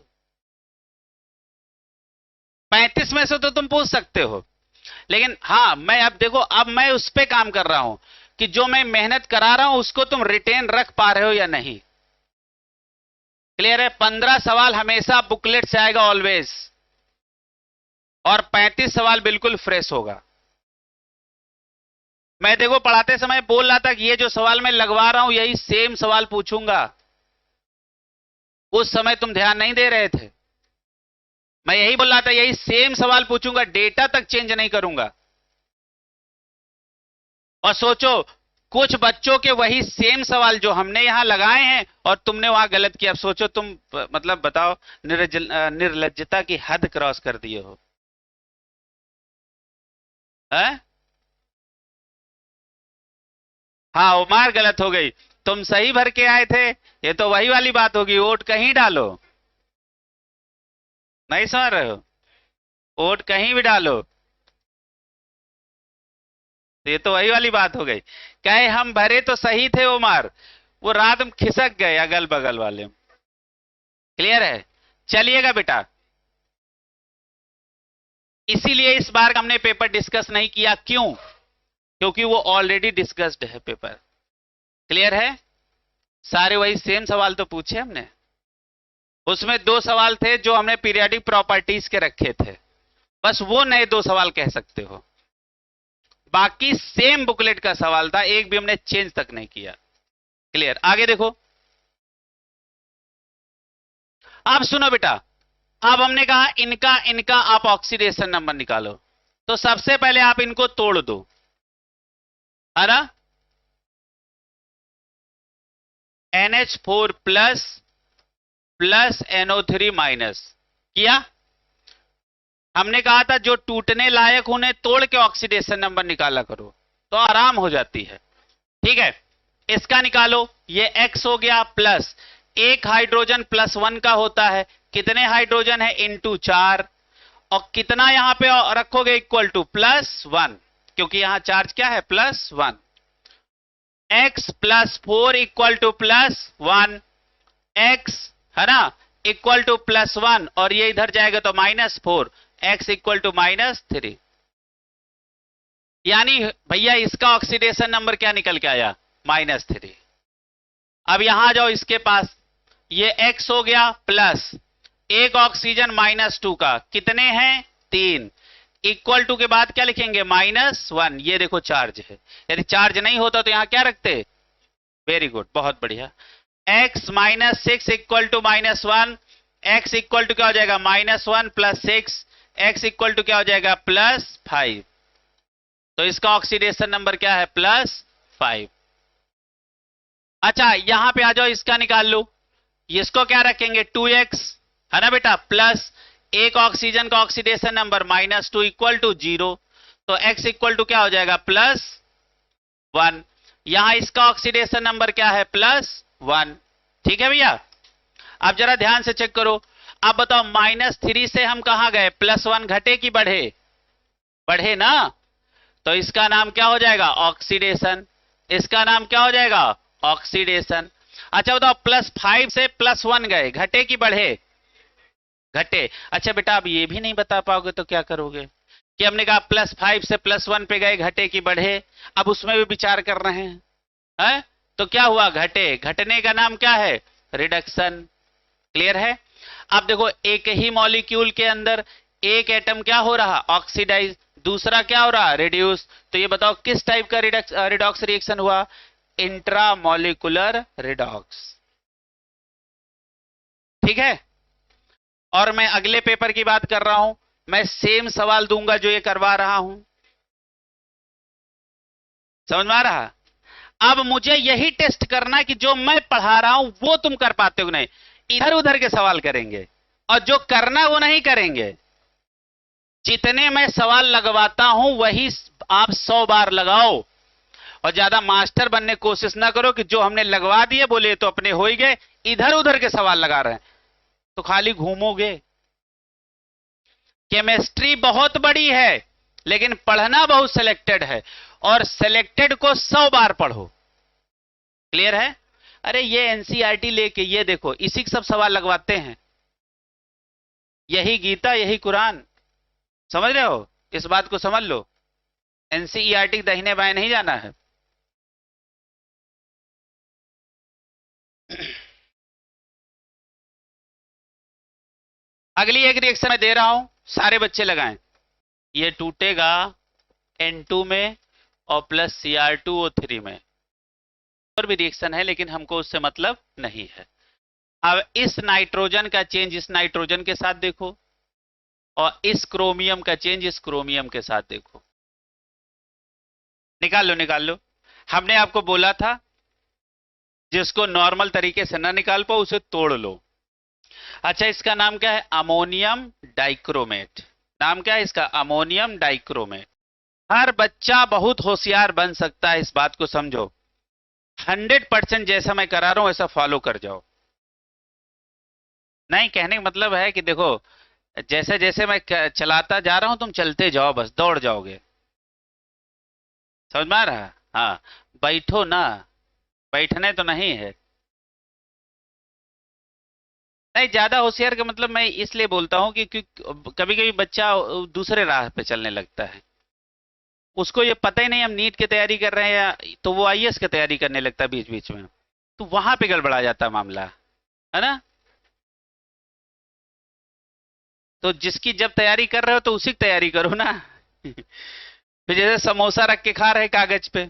35 में से तो तुम पूछ सकते हो, लेकिन हां मैं अब देखो, अब मैं उस पर काम कर रहा हूं कि जो मैं मेहनत करा रहा हूं उसको तुम रिटेन रख पा रहे हो या नहीं। क्लियर है? 15 सवाल हमेशा बुकलेट से आएगा ऑलवेज, और 35 सवाल बिल्कुल फ्रेश होगा। मैं देखो पढ़ाते समय बोल रहा था कि ये जो सवाल मैं लगवा रहा हूं यही सेम सवाल पूछूंगा। उस समय तुम ध्यान नहीं दे रहे थे। मैं यही बोल रहा था यही सेम सवाल पूछूंगा, डेटा तक चेंज नहीं करूंगा। और सोचो, कुछ बच्चों के वही सेम सवाल जो हमने यहां लगाए हैं और तुमने वहां गलत किया। अब सोचो तुम, मतलब बताओ, निर्लज्जता की हद क्रॉस कर दिए हो। है? हाँ, उमार गलत हो गई, तुम सही भर के आए थे। ये तो वही वाली बात होगी, वोट कहीं डालो। नहीं समझ रहे हो? वोट कहीं भी डालो, तो ये तो वही वाली बात हो गई। कहे हम भरे तो सही थे उमार, वो रात में खिसक गए अगल बगल वाले। क्लियर है? चलिएगा बेटा, इसीलिए इस बार हमने पेपर डिस्कस नहीं किया। क्यों? क्योंकि वो ऑलरेडी डिस्कस्ड है पेपर। क्लियर है? सारे वही सेम सवाल तो पूछे हमने। उसमें 2 सवाल थे जो हमने पीरियोडिक प्रॉपर्टीज के रखे थे, बस वो नए 2 सवाल कह सकते हो। बाकी सेम बुकलेट का सवाल था, एक भी हमने चेंज तक नहीं किया। क्लियर? आगे देखो, अब सुनो बेटा, अब हमने कहा इनका इनका आप ऑक्सीडेशन नंबर निकालो। तो सबसे पहले आप इनको तोड़ दो, है ना? NH4 plus plus NO3 minus किया। हमने कहा था जो टूटने लायक उन्हें तोड़ के ऑक्सीडेशन नंबर निकाला करो तो आराम हो जाती है। ठीक है, इसका निकालो। ये X हो गया प्लस एक हाइड्रोजन +1 का होता है, कितने हाइड्रोजन है इंटू 4, और कितना यहां पे रखोगे इक्वल टू +1, क्योंकि यहां चार्ज क्या है +1। X +4 इक्वल टू +1, X है ना इक्वल टू +1, और ये इधर जाएगा तो -4, X इक्वल टू -3। यानी भैया इसका ऑक्सीडेशन नंबर क्या निकल के आया -3। अब यहां जाओ इसके पास, ये X हो गया प्लस एक ऑक्सीजन -2 का, कितने हैं 3, इक्वल टू के बाद क्या लिखेंगे -1। ये देखो चार्ज है, यदि चार्ज नहीं होता तो यहां क्या रखते, वेरी गुड, बहुत बढ़िया। X -6 equal to -1, X equal to क्या हो जाएगा -1 प्लस 6, X इक्वल टू क्या हो जाएगा +5। तो इसका ऑक्सीडेशन नंबर क्या है +5। अच्छा यहां पे आ जाओ, इसका निकाल लो। इसको क्या रखेंगे 2x है ना बेटा, प्लस एक ऑक्सीजन का ऑक्सीडेशन नंबर -2 इक्वल टू 0, तो x इक्वल टू क्या हो जाएगा +1। यहां इसका ऑक्सीडेशन नंबर क्या है +1। ठीक है भैया, अब जरा ध्यान से चेक करो। अब बताओ -3 से हम कहां गए, +1 घटे कि बढ़े, बढ़े ना, तो इसका नाम क्या हो जाएगा ऑक्सीडेशन, इसका नाम क्या हो जाएगा ऑक्सीडेशन। अच्छा बताओ +5 से +1 गए, घटे कि बढ़े, घटे। अच्छा बेटा अब ये भी नहीं बता पाओगे तो क्या करोगे, कि हमने कहा +5 से +1 पे गए, घटे कि बढ़े, अब उसमें भी विचार कर रहे हैं, है? तो क्या हुआ घटे, घटने का नाम क्या है रिडक्शन। क्लियर है। अब देखो एक ही मॉलिक्यूल के अंदर एक एटम क्या हो रहा ऑक्सीडाइज, दूसरा क्या हो रहा रिड्यूस, तो ये बताओ किस टाइप का रिडॉक्स रिएक्शन हुआ, इंट्रामॉलिक्यूलर रिडॉक्स। ठीक है, और मैं अगले पेपर की बात कर रहा हूं, मैं सेम सवाल दूंगा जो ये करवा रहा हूं, समझ में आ रहा। अब मुझे यही टेस्ट करना कि जो मैं पढ़ा रहा हूं वो तुम कर पाते हो नहीं, इधर उधर के सवाल करेंगे और जो करना वो नहीं करेंगे। जितने मैं सवाल लगवाता हूं वही आप 100 बार लगाओ, और ज्यादा मास्टर बनने की कोशिश ना करो कि जो हमने लगवा दिए बोले तो अपने हो ही गए, इधर उधर के सवाल लगा रहे हैं तो खाली घूमोगे। केमिस्ट्री बहुत बड़ी है लेकिन पढ़ना बहुत सिलेक्टेड है, और सिलेक्टेड को 100 बार पढ़ो। क्लियर है। अरे ये एनसीईआरटी लेके ये देखो इसी के सब सवाल लगवाते हैं, यही गीता यही कुरान, समझ रहे हो, इस बात को समझ लो। एनसीईआरटी दाहिने बाएं नहीं जाना है। अगली एक रिएक्शन मैं दे रहा हूं, सारे बच्चे लगाएं। ये टूटेगा N2 में और प्लस Cr2O3 में, और भी रिएक्शन है लेकिन हमको उससे मतलब नहीं है। अब इस नाइट्रोजन का चेंज इस नाइट्रोजन के साथ देखो, और इस क्रोमियम का चेंज इस क्रोमियम के साथ देखो। निकाल लो निकाल लो। हमने आपको बोला था जिसको नॉर्मल तरीके से ना निकाल पाओ उसे तोड़ लो। अच्छा इसका नाम क्या है अमोनियम डाइक्रोमेट, नाम क्या है इसका अमोनियम डाइक्रोमेट। हर बच्चा बहुत होशियार बन सकता है, इस बात को समझो। 100% जैसा मैं करा रहा हूं ऐसा फॉलो कर जाओ। नहीं कहने का मतलब है कि देखो जैसे जैसे मैं चलाता जा रहा हूं तुम चलते जाओ, बस दौड़ जाओगे, समझ में आ रहा। हाँ बैठो ना, बैठने तो नहीं है। नहीं ज्यादा होशियार का मतलब मैं इसलिए बोलता हूं कि कभी कभी बच्चा दूसरे राह पे चलने लगता है, उसको ये पता ही नहीं हम नीट की तैयारी कर रहे हैं या तो वो आईएएस की तैयारी करने लगता है बीच बीच में, तो वहां पे गड़बड़ा जाता मामला, है ना। तो जिसकी जब तैयारी कर रहे हो तो उसी की तैयारी करो ना। फिर जैसे समोसा रख के खा रहे कागज पे,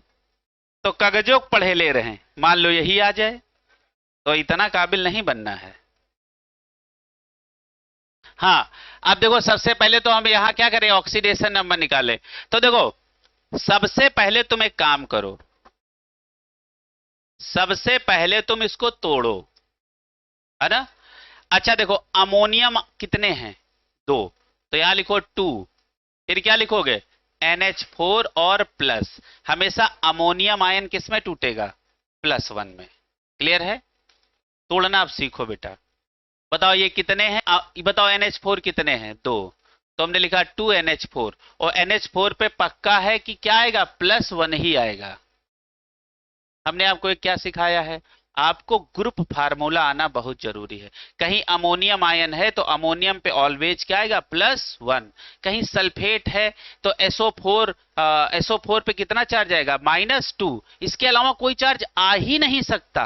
तो कागजों को पढ़े ले रहे हैं, मान लो यही आ जाए तो इतना काबिल नहीं बनना है। हाँ अब देखो सबसे पहले तो हम यहां क्या करें ऑक्सीडेशन नंबर निकालें। तो देखो सबसे पहले तुम एक काम करो, सबसे पहले तुम इसको तोड़ो, है ना। अच्छा देखो, अमोनियम कितने हैं? 2, तो यहां लिखो 2। फिर क्या लिखोगे? NH4 और प्लस। हमेशा अमोनियम आयन किस में टूटेगा? +1 में। क्लियर है? तोड़ना अब सीखो बेटा। बताओ ये कितने हैं, बताओ NH4 कितने हैं? 2, तो हमने लिखा 2NH4। और NH4 पे पक्का है कि क्या आएगा? +1 ही आएगा। हमने आपको एक क्या सिखाया है? आपको ग्रुप फार्मूला आना बहुत जरूरी है। कहीं अमोनियम आयन है तो अमोनियम पे ऑलवेज क्या आएगा? +1। कहीं सल्फेट है तो SO4 पे कितना चार्ज आएगा? -2। इसके अलावा कोई चार्ज आ ही नहीं सकता।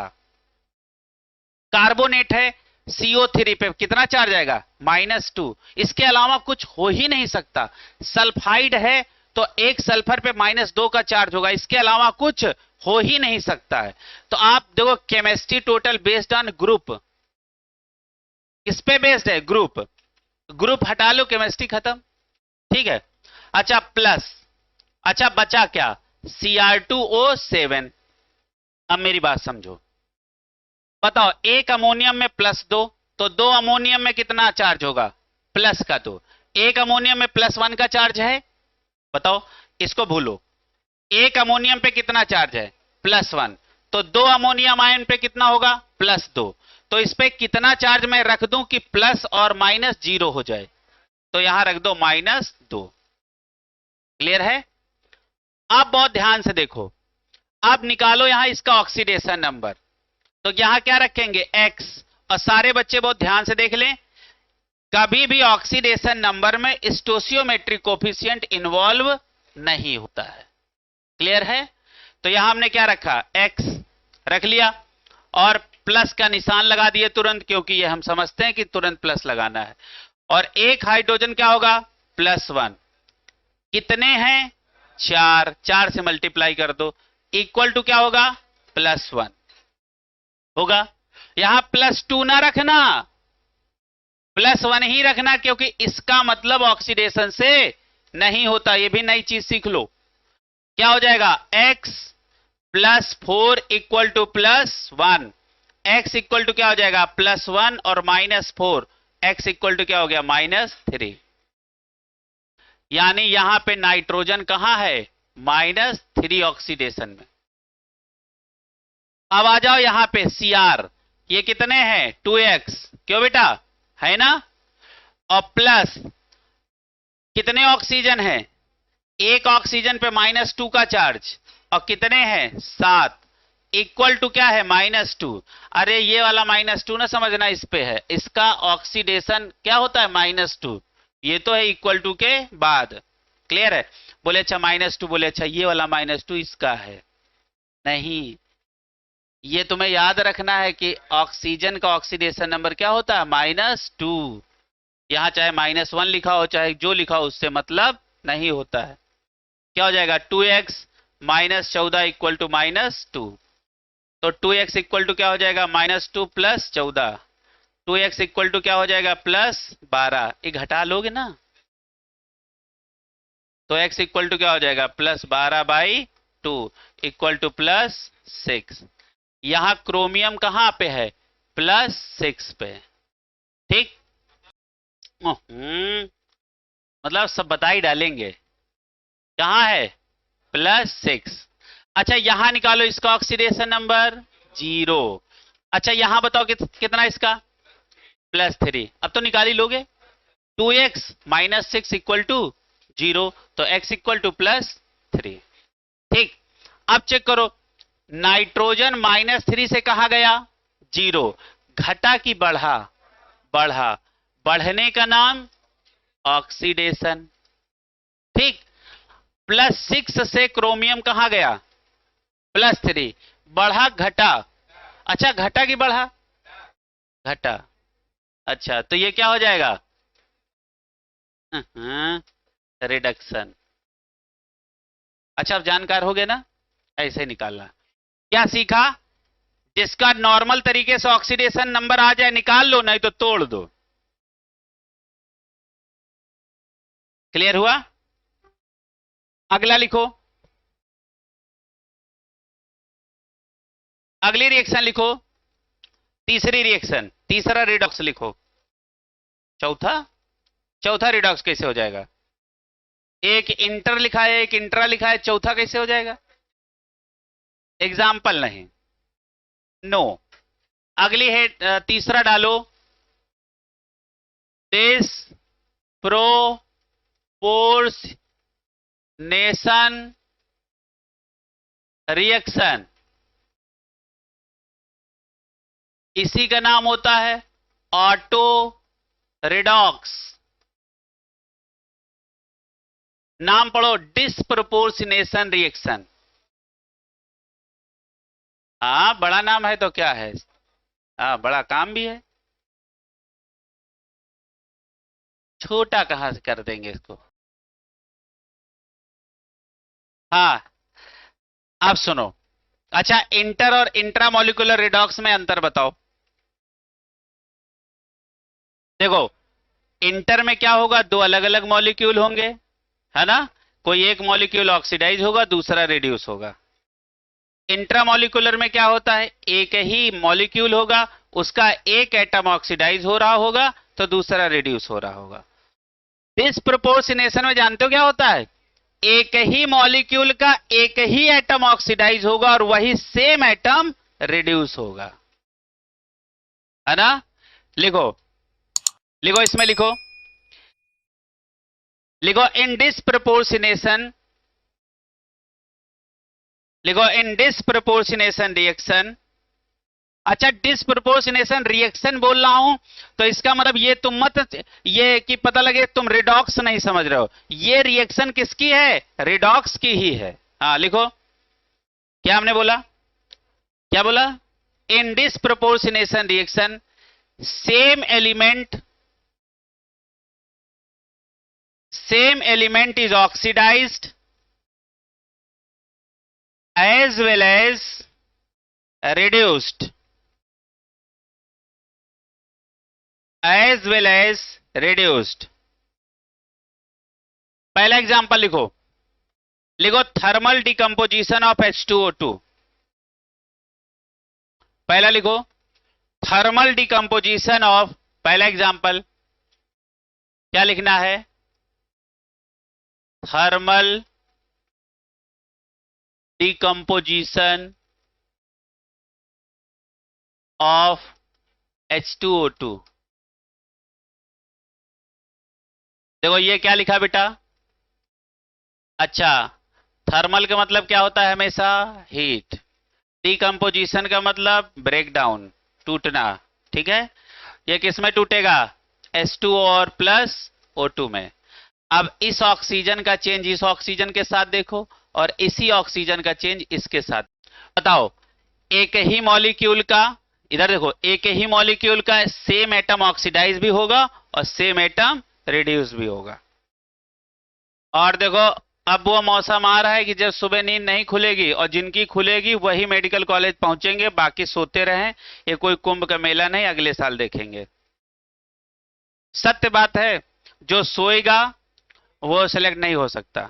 कार्बोनेट है, CO3 पे कितना चार्ज आएगा? -2। इसके अलावा कुछ हो ही नहीं सकता। सल्फाइड है तो एक सल्फर पे -2 का चार्ज होगा, इसके अलावा कुछ हो ही नहीं सकता है। तो आप देखो, chemistry total based on group. किस पे बेस्ड है? ग्रुप। ग्रुप हटा लो, केमिस्ट्री खत्म। ठीक है। अच्छा प्लस, अच्छा बचा क्या? Cr2O7। अब मेरी बात समझो, बताओ एक अमोनियम में +2, तो 2 अमोनियम में कितना चार्ज होगा? प्लस का 2। एक अमोनियम में +1 का चार्ज है, बताओ। इसको भूलो। एक अमोनियम पे कितना चार्ज है? +1। तो 2 अमोनियम आयन पे कितना होगा? +2। तो इस पे कितना चार्ज मैं रख दूं कि प्लस और माइनस 0 हो जाए? तो यहां रख दो -2। क्लियर है? अब बहुत ध्यान से देखो, अब निकालो यहां इसका ऑक्सीडेशन नंबर। तो यहां क्या रखेंगे? X। और सारे बच्चे बहुत ध्यान से देख लें, कभी भी ऑक्सीडेशन नंबर में स्टोसियोमेट्रिक कोफिशिएंट इन्वॉल्व नहीं होता है। क्लियर है? तो यहां हमने क्या रखा? X रख लिया और प्लस का निशान लगा दिए तुरंत, क्योंकि ये हम समझते हैं कि तुरंत प्लस लगाना है। और एक हाइड्रोजन क्या होगा? +1। कितने हैं? 4। 4 से मल्टीप्लाई कर दो, इक्वल टू क्या होगा? +1 होगा। यहां +2 ना रखना, +1 ही रखना, क्योंकि इसका मतलब ऑक्सीडेशन से नहीं होता। ये भी नई चीज सीख लो। क्या हो जाएगा? X +4 equal to +1। X equal to क्या हो जाएगा? +1 और -4। X इक्वल टू क्या हो गया? -3। यानी यहां पे नाइट्रोजन कहां है? -3 ऑक्सीडेशन में। अब आ जाओ यहां पे Cr। ये कितने हैं? 2x। क्यों बेटा? है ना। और प्लस कितने ऑक्सीजन है? एक ऑक्सीजन पे -2 का चार्ज। और कितने हैं? 7। इक्वल टू क्या है? -2। अरे ये वाला -2 ना समझना, इस पे है। इसका ऑक्सीडेशन क्या होता है? -2। ये तो है इक्वल टू के बाद। क्लियर है? बोले अच्छा -2, बोले अच्छा ये वाला -2 इसका है। नहीं, ये तुम्हें याद रखना है कि ऑक्सीजन का ऑक्सीडेशन नंबर क्या होता है? -2। यहां चाहे -1 लिखा हो, चाहे जो लिखा हो, उससे मतलब नहीं होता है। क्या हो जाएगा? 2x -14 equal to -2। तो 2x इक्वल टू क्या हो जाएगा? -2 + 14। 2x इक्वल टू क्या हो जाएगा? +12। ये घटा लोगे ना, तो x इक्वल टू क्या हो जाएगा? +12/2 इक्वल टू +6। यहां क्रोमियम कहां पे है? +6 पे। ठीक। मतलब सब बता ही डालेंगे। कहां है? +6। अच्छा यहां निकालो इसका ऑक्सीडेशन नंबर 0। अच्छा यहां बताओ कितना इसका? +3। अब तो निकाल ही लोगे। 2x -6 इक्वल टू 0, तो x इक्वल टू +3। ठीक। अब चेक करो, नाइट्रोजन -3 से कहा गया 0, घटा कि बढ़ा? बढ़ा। बढ़ने का नाम ऑक्सीडेशन। ठीक। +6 से क्रोमियम कहां गया? +3। बढ़ा घटा? अच्छा घटा कि बढ़ा? घटा। अच्छा तो ये क्या हो जाएगा? रिडक्शन। अच्छा अब जानकार हो गए ना, ऐसे निकालना। क्या सीखा? जिसका नॉर्मल तरीके से ऑक्सीडेशन नंबर आ जाए निकाल लो, नहीं तो तोड़ दो। क्लियर हुआ? अगला लिखो। अगली रिएक्शन लिखो, तीसरी रिएक्शन, तीसरा रिडॉक्स लिखो। चौथा, चौथा रिडॉक्स कैसे हो जाएगा? एक इंटर लिखा है, एक इंट्रा लिखा है, चौथा कैसे हो जाएगा? एग्जाम्पल नहीं, नो। अगली है, तीसरा डालो, दिस प्रोपोर्शनेशन रिएक्शन, इसी का नाम होता है ऑटो रिडॉक्स। नाम पढ़ो, डिस्प्रपोर्शनेशन रिएक्शन। हाँ, बड़ा नाम है तो क्या है, हाँ बड़ा काम भी है, छोटा कहां से कर देंगे इसको। हाँ, आप सुनो। अच्छा, इंटर और इंट्रामोलिकुलर रिडॉक्स में अंतर बताओ। देखो, इंटर में क्या होगा, दो अलग अलग मॉलिक्यूल होंगे, है ना, कोई एक मॉलिक्यूल ऑक्सीडाइज होगा, दूसरा रिड्यूस होगा। इंट्रामोलिकुलर में क्या होता है, एक ही मॉलिक्यूल होगा, उसका एक एटम ऑक्सीडाइज हो रहा होगा तो दूसरा रिड्यूस हो रहा होगा। डिस्प्रोपोर्शनेशन में जानते हो क्या होता है, एक ही मॉलिक्यूल का एक ही एटम ऑक्सीडाइज होगा और वही सेम एटम रिड्यूस होगा, है ना। लिखो, लिखो, इसमें लिखो, लिखो इन डिस्प्रपोर्शनेशन, लिखो इन डिस्प्रपोर्शनेशन रिएक्शन। अच्छा, डिस्प्रपोर्शनेशन रिएक्शन बोल रहा हूं तो इसका मतलब ये तुम मत, ये कि पता लगे तुम रिडॉक्स नहीं समझ रहे हो, ये रिएक्शन किसकी है, रिडॉक्स की ही है। हाँ लिखो, क्या हमने बोला, क्या बोला, in disproportionation reaction same element is oxidized as well as reduced, as well as reduced। पहला एग्जांपल लिखो, लिखो थर्मल डिकम्पोजिशन ऑफ H2O2। पहला लिखो, थर्मल डिकम्पोजिशन ऑफ, पहला एग्जांपल क्या लिखना है, थर्मल डिकम्पोजिशन ऑफ H2O2। देखो ये क्या लिखा बेटा, अच्छा, थर्मल का मतलब क्या होता है, हमेशा हीट, डिकम्पोजिशन का मतलब ब्रेक डाउन, टूटना, ठीक है। ये किस में टूटेगा, H2O और प्लस O2 में। अब इस ऑक्सीजन का चेंज इस ऑक्सीजन के साथ देखो और इसी ऑक्सीजन का चेंज इसके साथ, बताओ एक ही मॉलिक्यूल का, इधर देखो, एक ही मॉलिक्यूल का सेम एटम ऑक्सीडाइज भी होगा और सेम एटम रिड्यूस भी होगा। और देखो, अब वो मौसम आ रहा है कि जब सुबह नींद नहीं खुलेगी और जिनकी खुलेगी वही मेडिकल कॉलेज पहुंचेंगे, बाकी सोते रहें। ये कोई कुंभ का मेला नहीं, अगले साल देखेंगे। सत्य बात है, जो सोएगा वो सेलेक्ट नहीं हो सकता,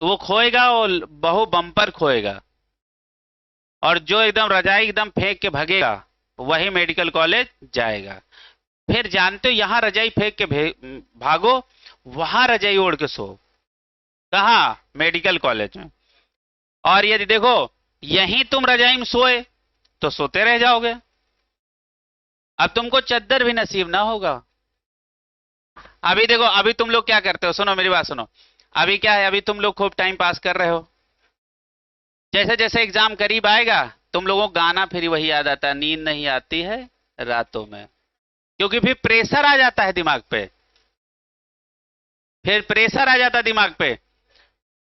वो खोएगा, वो बहु बम्पर खोएगा। और जो एकदम रजाई एकदम फेंक के भगेगा वही मेडिकल कॉलेज जाएगा। फिर जानते हो, यहां रजाई फेंक के भागो, वहां रजाई ओढ़ के सो, कहा, मेडिकल कॉलेज में। और यदि देखो यहीं तुम रजाई में सोए तो सोते रह जाओगे, अब तुमको चद्दर भी नसीब ना होगा। अभी देखो, अभी तुम लोग क्या करते हो, सुनो मेरी बात सुनो, अभी क्या है, अभी तुम लोग खूब टाइम पास कर रहे हो, जैसे जैसे एग्जाम करीब आएगा तुम लोगों को गाना फिर वही याद आता है, नींद नहीं आती है रातों में, क्योंकि फिर प्रेशर आ जाता है दिमाग पे, फिर प्रेशर आ जाता है दिमाग पे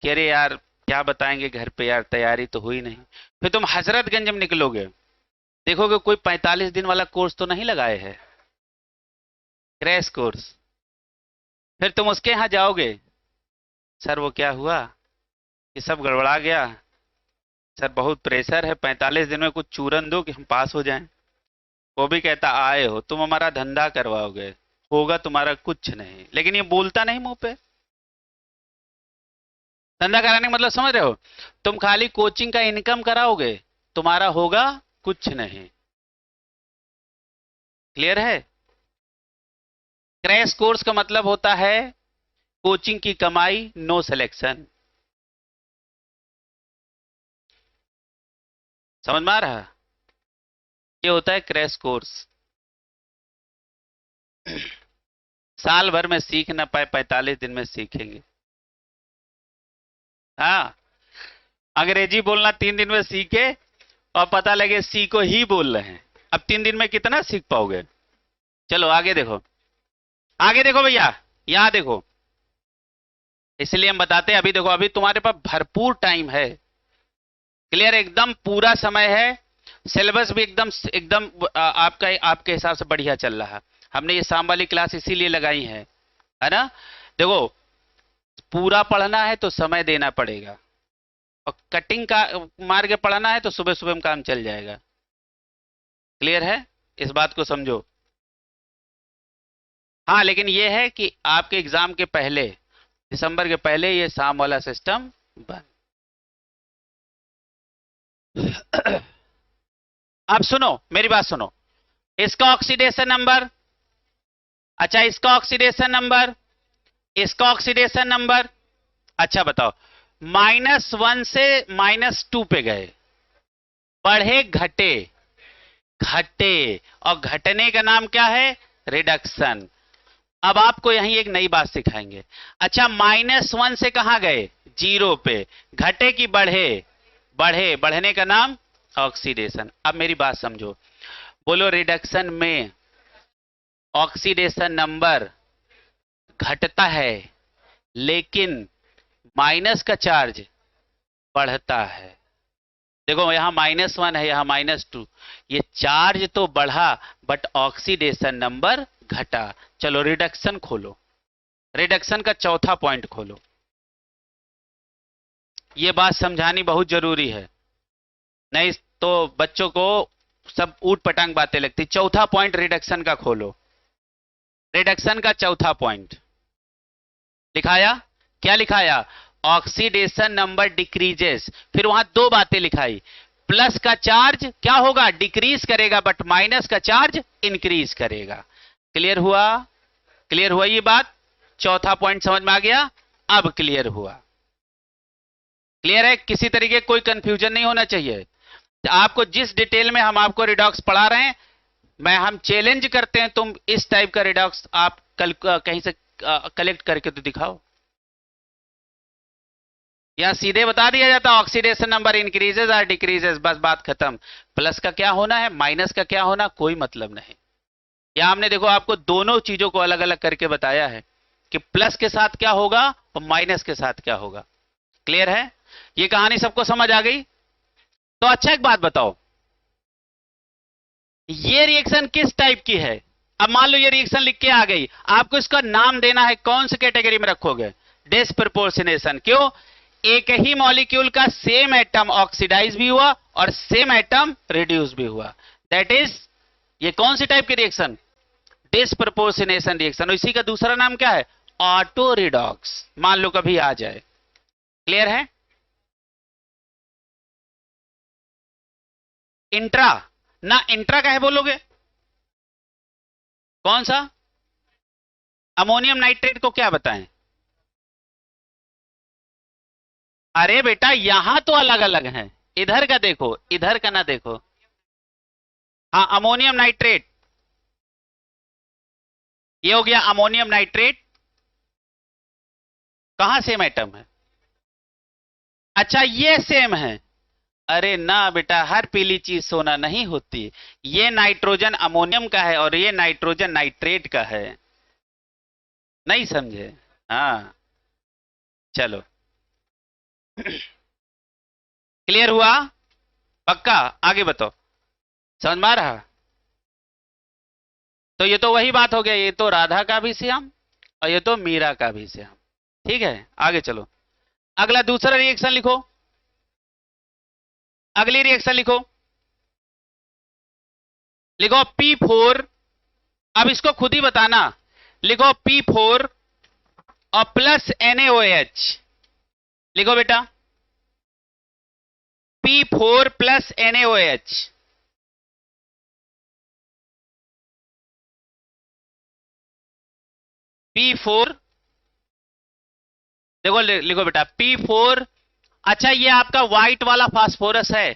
कि अरे यार क्या बताएंगे घर पे, यार तैयारी तो हुई नहीं। फिर तुम हजरतगंज में निकलोगे, देखोगे कोई 45 दिन वाला कोर्स तो नहीं लगाए है, क्रैश कोर्स। फिर तुम उसके यहां जाओगे, सर वो क्या हुआ, ये सब गड़बड़ा गया, सर बहुत प्रेशर है, 45 दिन में कुछ चूरन दो कि हम पास हो जाएं। वो भी कहता आए हो तुम हमारा धंधा करवाओगे, होगा तुम्हारा कुछ नहीं, लेकिन ये बोलता नहीं मुंह पे। धंधा कराने का मतलब समझ रहे हो, तुम खाली कोचिंग का इनकम कराओगे तुम्हारा होगा कुछ नहीं। क्लियर है? क्रैश कोर्स का मतलब होता है कोचिंग की कमाई, नो सिलेक्शन। समझ में आ रहा? ये होता है क्रैश कोर्स। साल भर में सीख ना पाए, 45 दिन में सीखेंगे। हाँ, अंग्रेजी बोलना 3 दिन में सीखे और पता लगे सी को ही बोल रहे हैं। अब 3 दिन में कितना सीख पाओगे? चलो आगे देखो, आगे देखो भैया, यहां देखो। इसलिए हम बताते हैं, अभी देखो, अभी तुम्हारे पास भरपूर टाइम है। क्लियर? एकदम पूरा समय है। सिलेबस भी एकदम एकदम आपका आपके हिसाब से बढ़िया चल रहा है। हमने ये शाम वाली क्लास इसीलिए लगाई है ना? देखो, पूरा पढ़ना है तो समय देना पड़ेगा, और कटिंग का मार के पढ़ना है तो सुबह सुबह में काम चल जाएगा। क्लियर है? इस बात को समझो। हाँ, लेकिन ये है कि आपके एग्जाम के पहले, दिसंबर के पहले, ये शाम वाला सिस्टम बंद। अब सुनो, मेरी बात सुनो। इसका ऑक्सीडेशन नंबर, अच्छा इसका ऑक्सीडेशन नंबर, इसका ऑक्सीडेशन नंबर, अच्छा बताओ, -1 से -2 पे गए, बढ़े घटे, घटे, और घटने का नाम क्या है? रिडक्शन। अब आपको यहीं एक नई बात सिखाएंगे। अच्छा, -1 से कहां गए? 0 पे। घटे की बढ़े? बढ़े, बढ़ने का नाम ऑक्सीडेशन। अब मेरी बात समझो, बोलो रिडक्शन में ऑक्सीडेशन नंबर घटता है, लेकिन माइनस का चार्ज बढ़ता है। देखो, यहां -1 है, यहां -2, ये चार्ज तो बढ़ा बट ऑक्सीडेशन नंबर घटा। चलो रिडक्शन खोलो, रिडक्शन का चौथा पॉइंट खोलो। ये बात समझानी बहुत जरूरी है, नहीं तो बच्चों को सब ऊट पटांग बातें लगती। चौथा पॉइंट रिडक्शन का खोलो, रिडक्शन का चौथा पॉइंट लिखाया। क्या लिखाया? Oxidation number decreases. फिर वहां दो बातें लिखाई, प्लस का चार्ज क्या होगा? डिक्रीज करेगा, बट माइनस का चार्ज इंक्रीज करेगा। क्लियर हुआ? क्लियर हुआ ये बात? चौथा पॉइंट समझ में आ गया? अब क्लियर हुआ? क्लियर है? किसी तरीके कोई कंफ्यूजन नहीं होना चाहिए। आपको जिस डिटेल में हम आपको रिडॉक्स पढ़ा रहे हैं, हम चैलेंज करते हैं, तुम इस टाइप का रिडॉक्स आप कल कहीं से कलेक्ट करके तो दिखाओ। यहां सीधे बता दिया जाता है ऑक्सीडेशन नंबर इंक्रीजेस और डिक्रीजेस, बस बात खत्म। प्लस का क्या होना है, माइनस का क्या होना, कोई मतलब नहीं। यहां हमने देखो आपको दोनों चीजों को अलग अलग करके बताया है कि प्लस के साथ क्या होगा और माइनस के साथ क्या होगा। क्लियर है? ये कहानी सबको समझ आ गई? तो अच्छा एक बात बताओ, ये रिएक्शन किस टाइप की है? अब मान लो ये रिएक्शन लिख के आ गई, आपको इसका नाम देना है, कौन सी कैटेगरी में रखोगे? डिस्प्रपोर्शनेशन। क्यों? एक ही मॉलिक्यूल का सेम एटम ऑक्सीडाइज भी हुआ और सेम एटम रिड्यूस भी हुआ, दैट इज, ये कौन सी टाइप की रिएक्शन? Disproportionation reaction. इसी का दूसरा नाम क्या है? Auto redox. मान लो कभी आ जाए। क्लियर है? इंट्रा ना, इंट्रा का है बोलोगे? कौन सा? अमोनियम नाइट्रेट को क्या बताएं? अरे बेटा, यहां तो अलग अलग है, इधर का देखो, इधर का ना देखो। हाँ, अमोनियम नाइट्रेट, ये हो गया अमोनियम नाइट्रेट। कहां सेम एटम है? अच्छा, ये सेम है। अरे ना बेटा, हर पीली चीज सोना नहीं होती। ये नाइट्रोजन अमोनियम का है और ये नाइट्रोजन नाइट्रेट का है। नहीं समझे? हाँ, चलो। क्लियर हुआ? पक्का? आगे बताओ, समझ में आ रहा? तो ये तो वही बात हो गया, ये तो राधा का भी श्याम और ये तो मीरा का भी श्याम। ठीक है, आगे चलो। अगला दूसरा रिएक्शन लिखो, अगली रिएक्शन लिखो, लिखो P4। अब इसको खुद ही बताना, लिखो P4 और प्लस NaOH। लिखो बेटा, P4 प्लस NaOH। P4 देखो, लिखो बेटा P4। अच्छा, ये आपका व्हाइट वाला फास्फोरस है।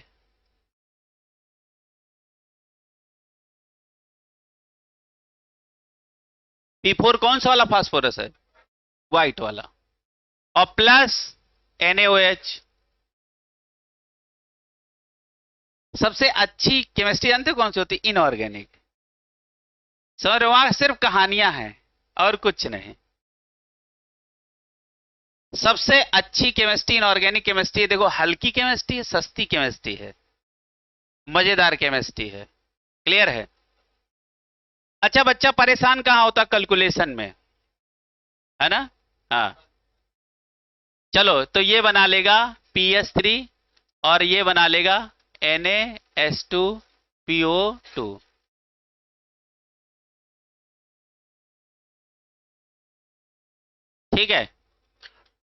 P4 कौन सा वाला फास्फोरस है? व्हाइट वाला। और प्लस NaOH। सबसे अच्छी केमिस्ट्री जानते हो कौन सी होती? इनऑर्गेनिक। सर वहां सिर्फ कहानियां हैं और कुछ नहीं। सबसे अच्छी केमिस्ट्री इनऑर्गेनिक केमिस्ट्री। देखो, हल्की केमिस्ट्री है, सस्ती केमिस्ट्री है, मजेदार केमिस्ट्री है। क्लियर है? अच्छा, बच्चा परेशान कहां होता कैलकुलेशन में, है ना? हाँ, चलो तो ये बना लेगा PS3 और ये बना लेगा NaS2PO2। ठीक है।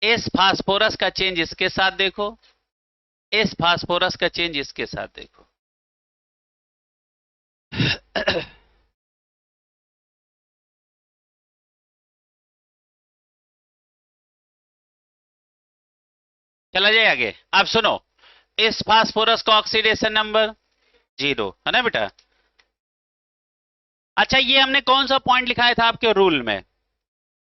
इस फास्फोरस का चेंज इसके साथ देखो, इस फास्फोरस का चेंज इसके साथ देखो। चला जाए आगे। अब सुनो, इस फास्फोरस का ऑक्सीडेशन नंबर 0 है ना बेटा? अच्छा, ये हमने कौन सा पॉइंट लिखाया था आपके रूल में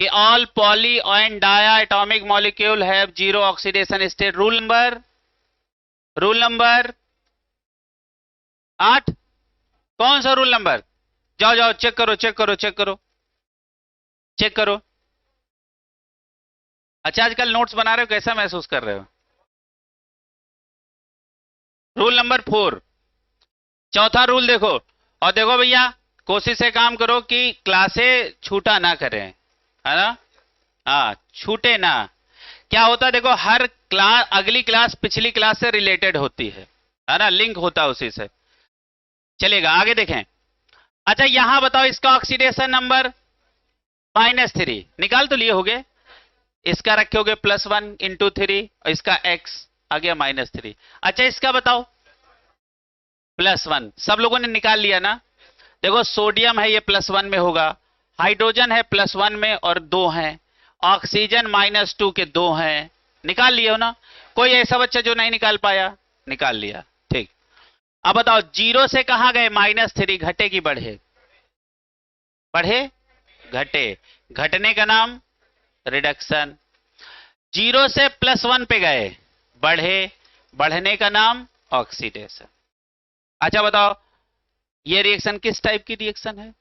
कि all poly and diatomic molecule have 0 oxidation state? Rule number 8। कौन सा रूल नंबर? जाओ जाओ, चेक करो चेक करो चेक करो चेक करो। अच्छा, आजकल नोट्स बना रहे हो, कैसा महसूस कर रहे हो? रूल नंबर 4, चौथा रूल देखो। और देखो भैया, कोशिश से काम करो कि क्लासे छूटा ना करें, है ना? हाँ, छूटे ना। क्या होता है देखो, हर क्लास, अगली क्लास पिछली क्लास से रिलेटेड होती है ना? लिंक होता है उसी से। चलेगा, आगे देखें। अच्छा, यहां बताओ इसका ऑक्सीडेशन नंबर -3 निकाल तो लिए होगे। इसका रखोगे +1 × 3 और इसका x आ गया -3। अच्छा, इसका बताओ +1। सब लोगों ने निकाल लिया ना? देखो, सोडियम है, ये +1 में होगा। हाइड्रोजन है +1 में और 2 हैं। ऑक्सीजन -2 के 2 हैं। निकाल लिए हो ना? कोई ऐसा बच्चा जो नहीं निकाल पाया? निकाल लिया, ठीक। अब बताओ, 0 से कहां गए? -3। घटे कि बढ़े? बढ़े, घटे। घटने का नाम रिडक्शन। 0 से +1 पे गए, बढ़े, बढ़ने का नाम ऑक्सीडेशन। अच्छा बताओ, ये रिएक्शन किस टाइप की रिएक्शन है?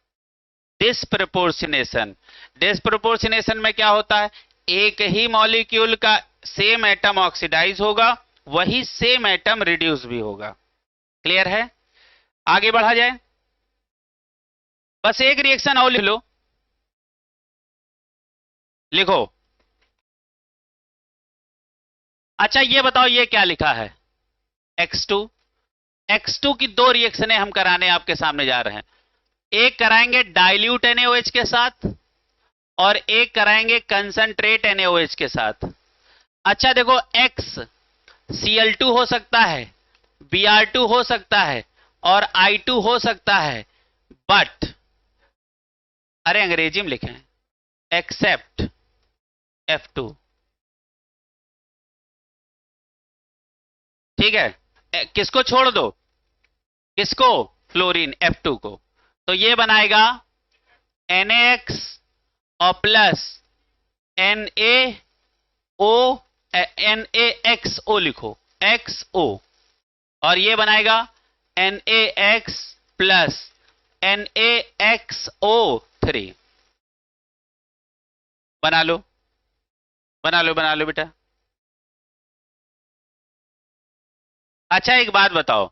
डिस्प्रपोर्शनेशन। डिस्प्रपोर्शनेशन में क्या होता है? एक ही मॉलिक्यूल का सेम एटम ऑक्सीडाइज होगा, वही सेम एटम रिड्यूस भी होगा। क्लियर है? आगे बढ़ा जाए। बस एक रिएक्शन और लिख लो, लिखो। अच्छा, ये बताओ, ये क्या लिखा है? X2। X2 की 2 रिएक्शनें हम कराने आपके सामने जा रहे हैं। एक कराएंगे डाइल्यूट NaOH के साथ और एक कराएंगे कंसंट्रेट NaOH के साथ। अच्छा देखो, X Cl2 हो सकता है, Br2 हो सकता है और I2 हो सकता है, बट, अरे अंग्रेजी में लिखें, एक्सेप्ट F2। ठीक है? किसको छोड़ दो? किसको? फ्लोरीन F2 को। तो ये बनाएगा NaX और प्लस NaO, NaXO लिखो, XO। और ये बनाएगा NaX प्लस NaXO3। बना लो बना लो बना लो बेटा। अच्छा, एक बात बताओ,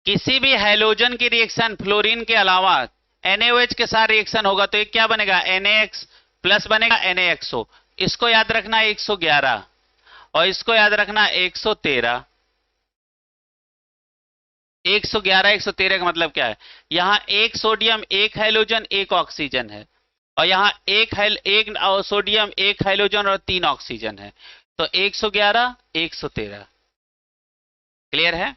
किसी भी हैलोजन की रिएक्शन फ्लोरीन के अलावा NaOH के साथ रिएक्शन होगा तो ये क्या बनेगा? NaX प्लस बनेगा NaXO। इसको याद रखना 111 और इसको याद रखना 113। 111 113 का मतलब क्या है? यहां एक सोडियम, एक हाइड्रोजन, एक ऑक्सीजन है, और यहां एक सोडियम, एक हाइड्रोजन और 3 ऑक्सीजन है। तो 111 113। क्लियर है?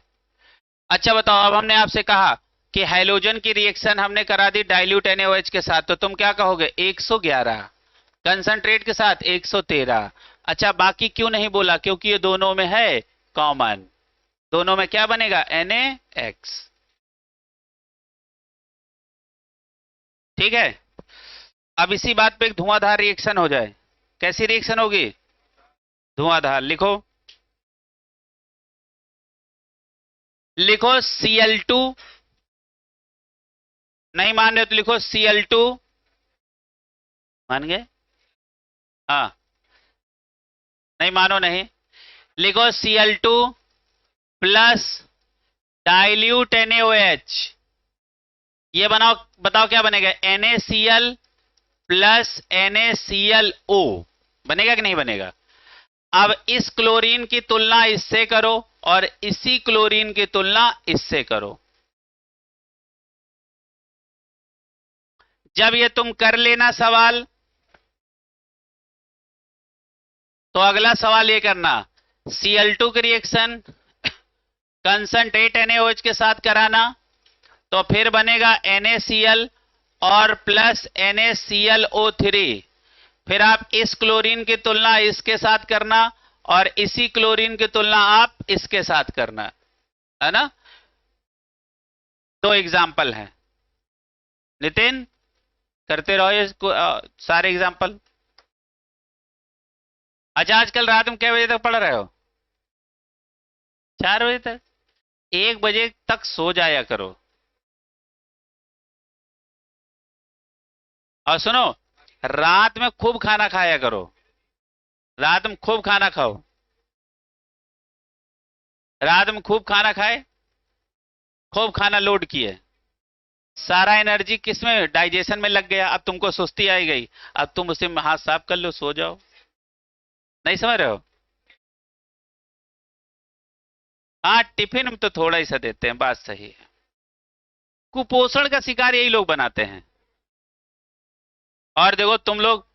अच्छा बताओ, अब हमने आपसे कहा कि हैलोजन की रिएक्शन हमने करा दी डाइल्यूट NaOH के साथ, तो तुम क्या कहोगे? 111। कंसंट्रेट के साथ 113। अच्छा बाकी क्यों नहीं बोला? क्योंकि ये दोनों में है कॉमन। दोनों में क्या बनेगा? NaX। ठीक है। अब इसी बात पे एक धुआंधार रिएक्शन हो जाए। कैसी रिएक्शन होगी? धुआंधार। लिखो, लिखो Cl2। नहीं मान रहे तो लिखो Cl2। मान गए? हाँ, नहीं मानो नहीं। लिखो Cl2 प्लस डाइल्यूट NaOH। ये बनाओ, बताओ क्या बनेगा? NaCl plus NaClO। बनेगा कि नहीं बनेगा? अब इस क्लोरीन की तुलना इससे करो और इसी क्लोरीन की तुलना इससे करो। जब ये तुम कर लेना सवाल, तो अगला सवाल ये करना, Cl2 की रिएक्शन कंसंट्रेट NaOH के साथ कराना, तो फिर बनेगा NaCl और प्लस NaClO3। फिर आप इस क्लोरीन की तुलना इसके साथ करना और इसी क्लोरीन की तुलना आप इसके साथ करना, है ना? दो एग्जाम्पल हैं। नितिन करते रहो ये सारे एग्जाम्पल। अच्छा आजकल रात में कै बजे तक पढ़ रहे हो? 4 बजे तक? 1 बजे तक सो जाया करो। और सुनो, रात में खूब खाना खाया करो। रात में खूब खाना खाओ। रात में खूब खाना खाए, खूब खाना लोड किए, सारा एनर्जी किसमें? डाइजेशन में लग गया। अब तुमको सुस्ती आई गई, अब तुम उसे हाथ साफ कर लो, सो जाओ। नहीं समझ रहे हो? हाँ, टिफिन में तो थोड़ा ही सा देते हैं, बात सही है। कुपोषण का शिकार यही लोग बनाते हैं। और देखो तुम लोग,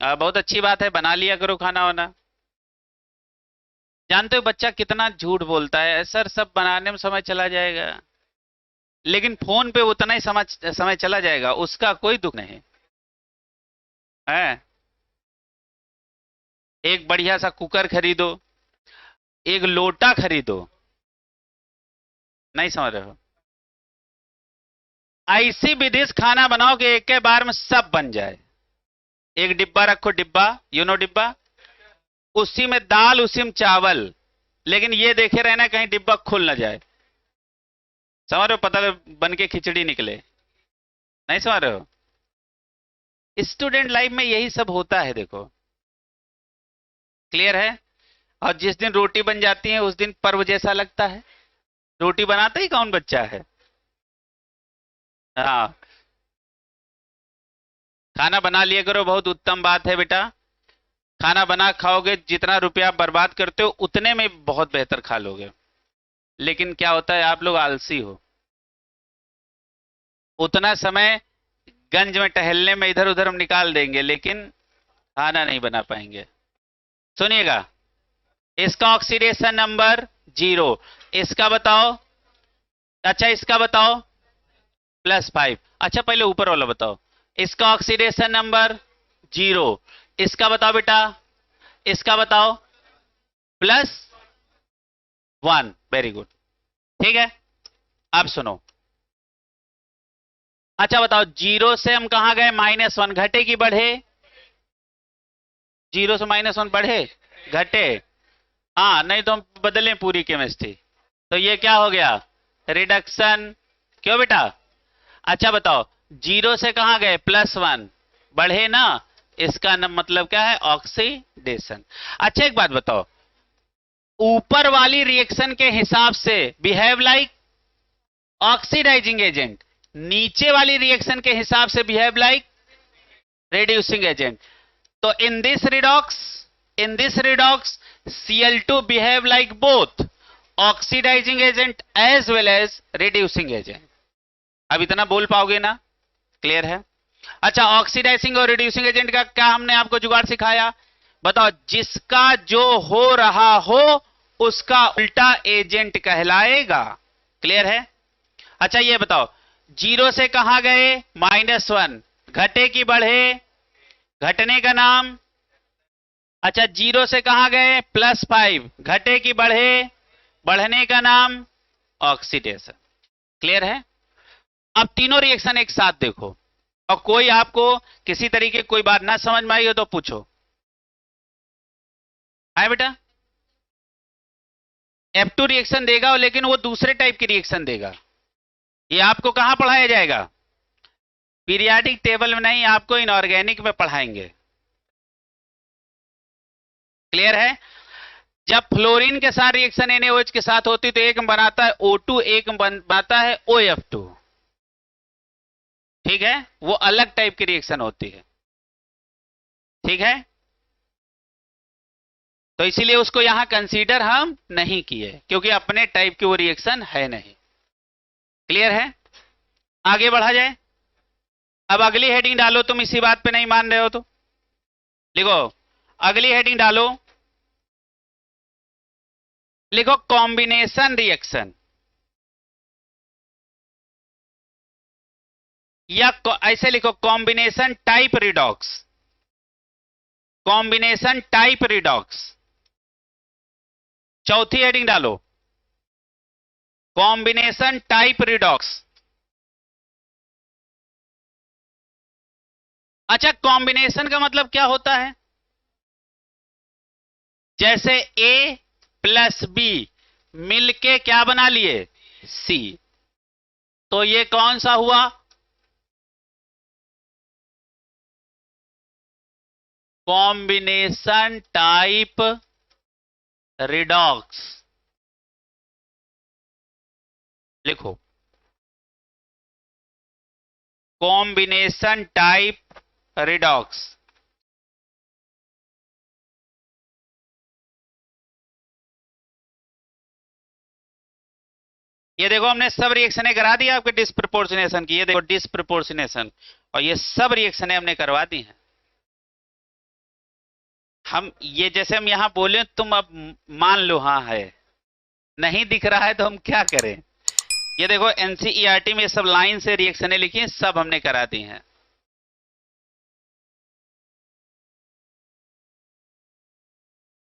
बहुत अच्छी बात है, बना लिया करो खाना वाना। जानते हो बच्चा कितना झूठ बोलता है, सर सब बनाने में समय चला जाएगा, लेकिन फोन पे उतना ही समय चला जाएगा, उसका कोई दुख नहीं है। एक बढ़िया सा कुकर खरीदो, एक लोटा खरीदो। नहीं समझ रहे हो? ऐसी विधि से खाना बनाओ कि एक के बार में सब बन जाए। एक डिब्बा रखो, डिब्बा, डिब्बा, उसी में दाल, उसी में चावल, लेकिन ये देखे रहना कहीं डिब्बा खुल ना जाए। समझ रहे हो? पता बन के खिचड़ी निकले। नहीं समझ रहे हो? स्टूडेंट लाइफ में यही सब होता है, देखो। क्लियर है? और जिस दिन रोटी बन जाती है उस दिन पर्व जैसा लगता है। रोटी बनाता ही कौन बच्चा है? हाँ, खाना बना लिया करो, बहुत उत्तम बात है बेटा। खाना बना खाओगे, जितना रुपया आप बर्बाद करते हो उतने में बहुत बेहतर खा लोगे। लेकिन क्या होता है, आप लोग आलसी हो। उतना समय गंज में टहलने में इधर उधर हम निकाल देंगे, लेकिन खाना नहीं बना पाएंगे। सुनिएगा, इसका ऑक्सीडेशन नंबर 0। इसका बताओ। अच्छा इसका बताओ, +5। अच्छा पहले ऊपर वाला बताओ। इसका ऑक्सीडेशन नंबर 0। इसका बताओ बेटा। इसका बताओ, +1। Very good. ठीक है, अब सुनो। अच्छा बताओ, 0 से हम कहां गए? -1। घटे कि बढ़े? 0 से -1 बढ़े, घटे? हाँ, नहीं तो हम बदलें पूरी केमिस्ट्री। तो ये क्या हो गया? रिडक्शन। क्यों बेटा? अच्छा बताओ, 0 से कहां गए? +1, बढ़े ना? इसका मतलब क्या है? ऑक्सीडेशन। अच्छा एक बात बताओ, ऊपर वाली रिएक्शन के हिसाब से बिहेव लाइक ऑक्सीडाइजिंग एजेंट, नीचे वाली रिएक्शन के हिसाब से behave like reducing agent. So in this redox, Cl2 behave like both oxidizing agent as well as reducing agent. अब इतना बोल पाओगे ना? क्लियर है? अच्छा, ऑक्सीडाइजिंग और रिड्यूसिंग एजेंट का क्या हमने आपको जुगाड़ सिखाया? बताओ, जिसका जो हो रहा हो उसका उल्टा एजेंट कहलाएगा। क्लियर है? अच्छा ये बताओ, 0 से कहां गए? -1, घटे कि बढ़े? घटने का नाम। अच्छा 0 से कहां गए? +5, घटे कि बढ़े? बढ़ने का नाम ऑक्सीडेशन। क्लियर है? अब तीनों रिएक्शन एक साथ देखो, और कोई आपको किसी तरीके कोई बात ना समझ में आई हो तो पूछो। है बेटा? F2 रिएक्शन देगा, लेकिन वो दूसरे टाइप की रिएक्शन देगा। ये आपको कहां पढ़ाया जाएगा? पीरियाडिक टेबल में नहीं, आपको इनऑर्गेनिक में पढ़ाएंगे। क्लियर है? जब फ्लोरीन के साथ रिएक्शन NaOH के साथ होती तो एक बनाता है O2, एक बनाता है OF2। ठीक है? वो अलग टाइप की रिएक्शन होती है। ठीक है? तो इसीलिए उसको यहां कंसीडर हम नहीं किए, क्योंकि अपने टाइप की वो रिएक्शन है नहीं। क्लियर है? आगे बढ़ा जाए। अब अगली हेडिंग डालो, तुम इसी बात पे नहीं मान रहे हो तो लिखो, अगली हेडिंग डालो, लिखो कॉम्बिनेशन रिएक्शन, या ऐसे लिखो combination type redox. Combination type redox. चौथी हेडिंग डालो, कॉम्बिनेशन टाइप रिडॉक्स। अच्छा, कॉम्बिनेशन का मतलब क्या होता है? जैसे A + B मिलके क्या बना लिए? C। तो ये कौन सा हुआ? Combination type redox. लिखो, कॉम्बिनेशन टाइप रिडॉक्स। ये देखो, हमने सब रिएक्शनें करा दी आपके डिस्प्रपोर्शनेशन की। ये देखो डिस्प्रपोर्शनेशन, और ये सब रिएक्शनें हमने करवा दी हैं। हम ये जैसे हम यहां बोले, तुम अब मान लो हाँ है, नहीं दिख रहा है तो हम क्या करें? ये देखो NCERT में सब लाइन से रिएक्शनें लिखी हैं, सब हमने करा दी हैं।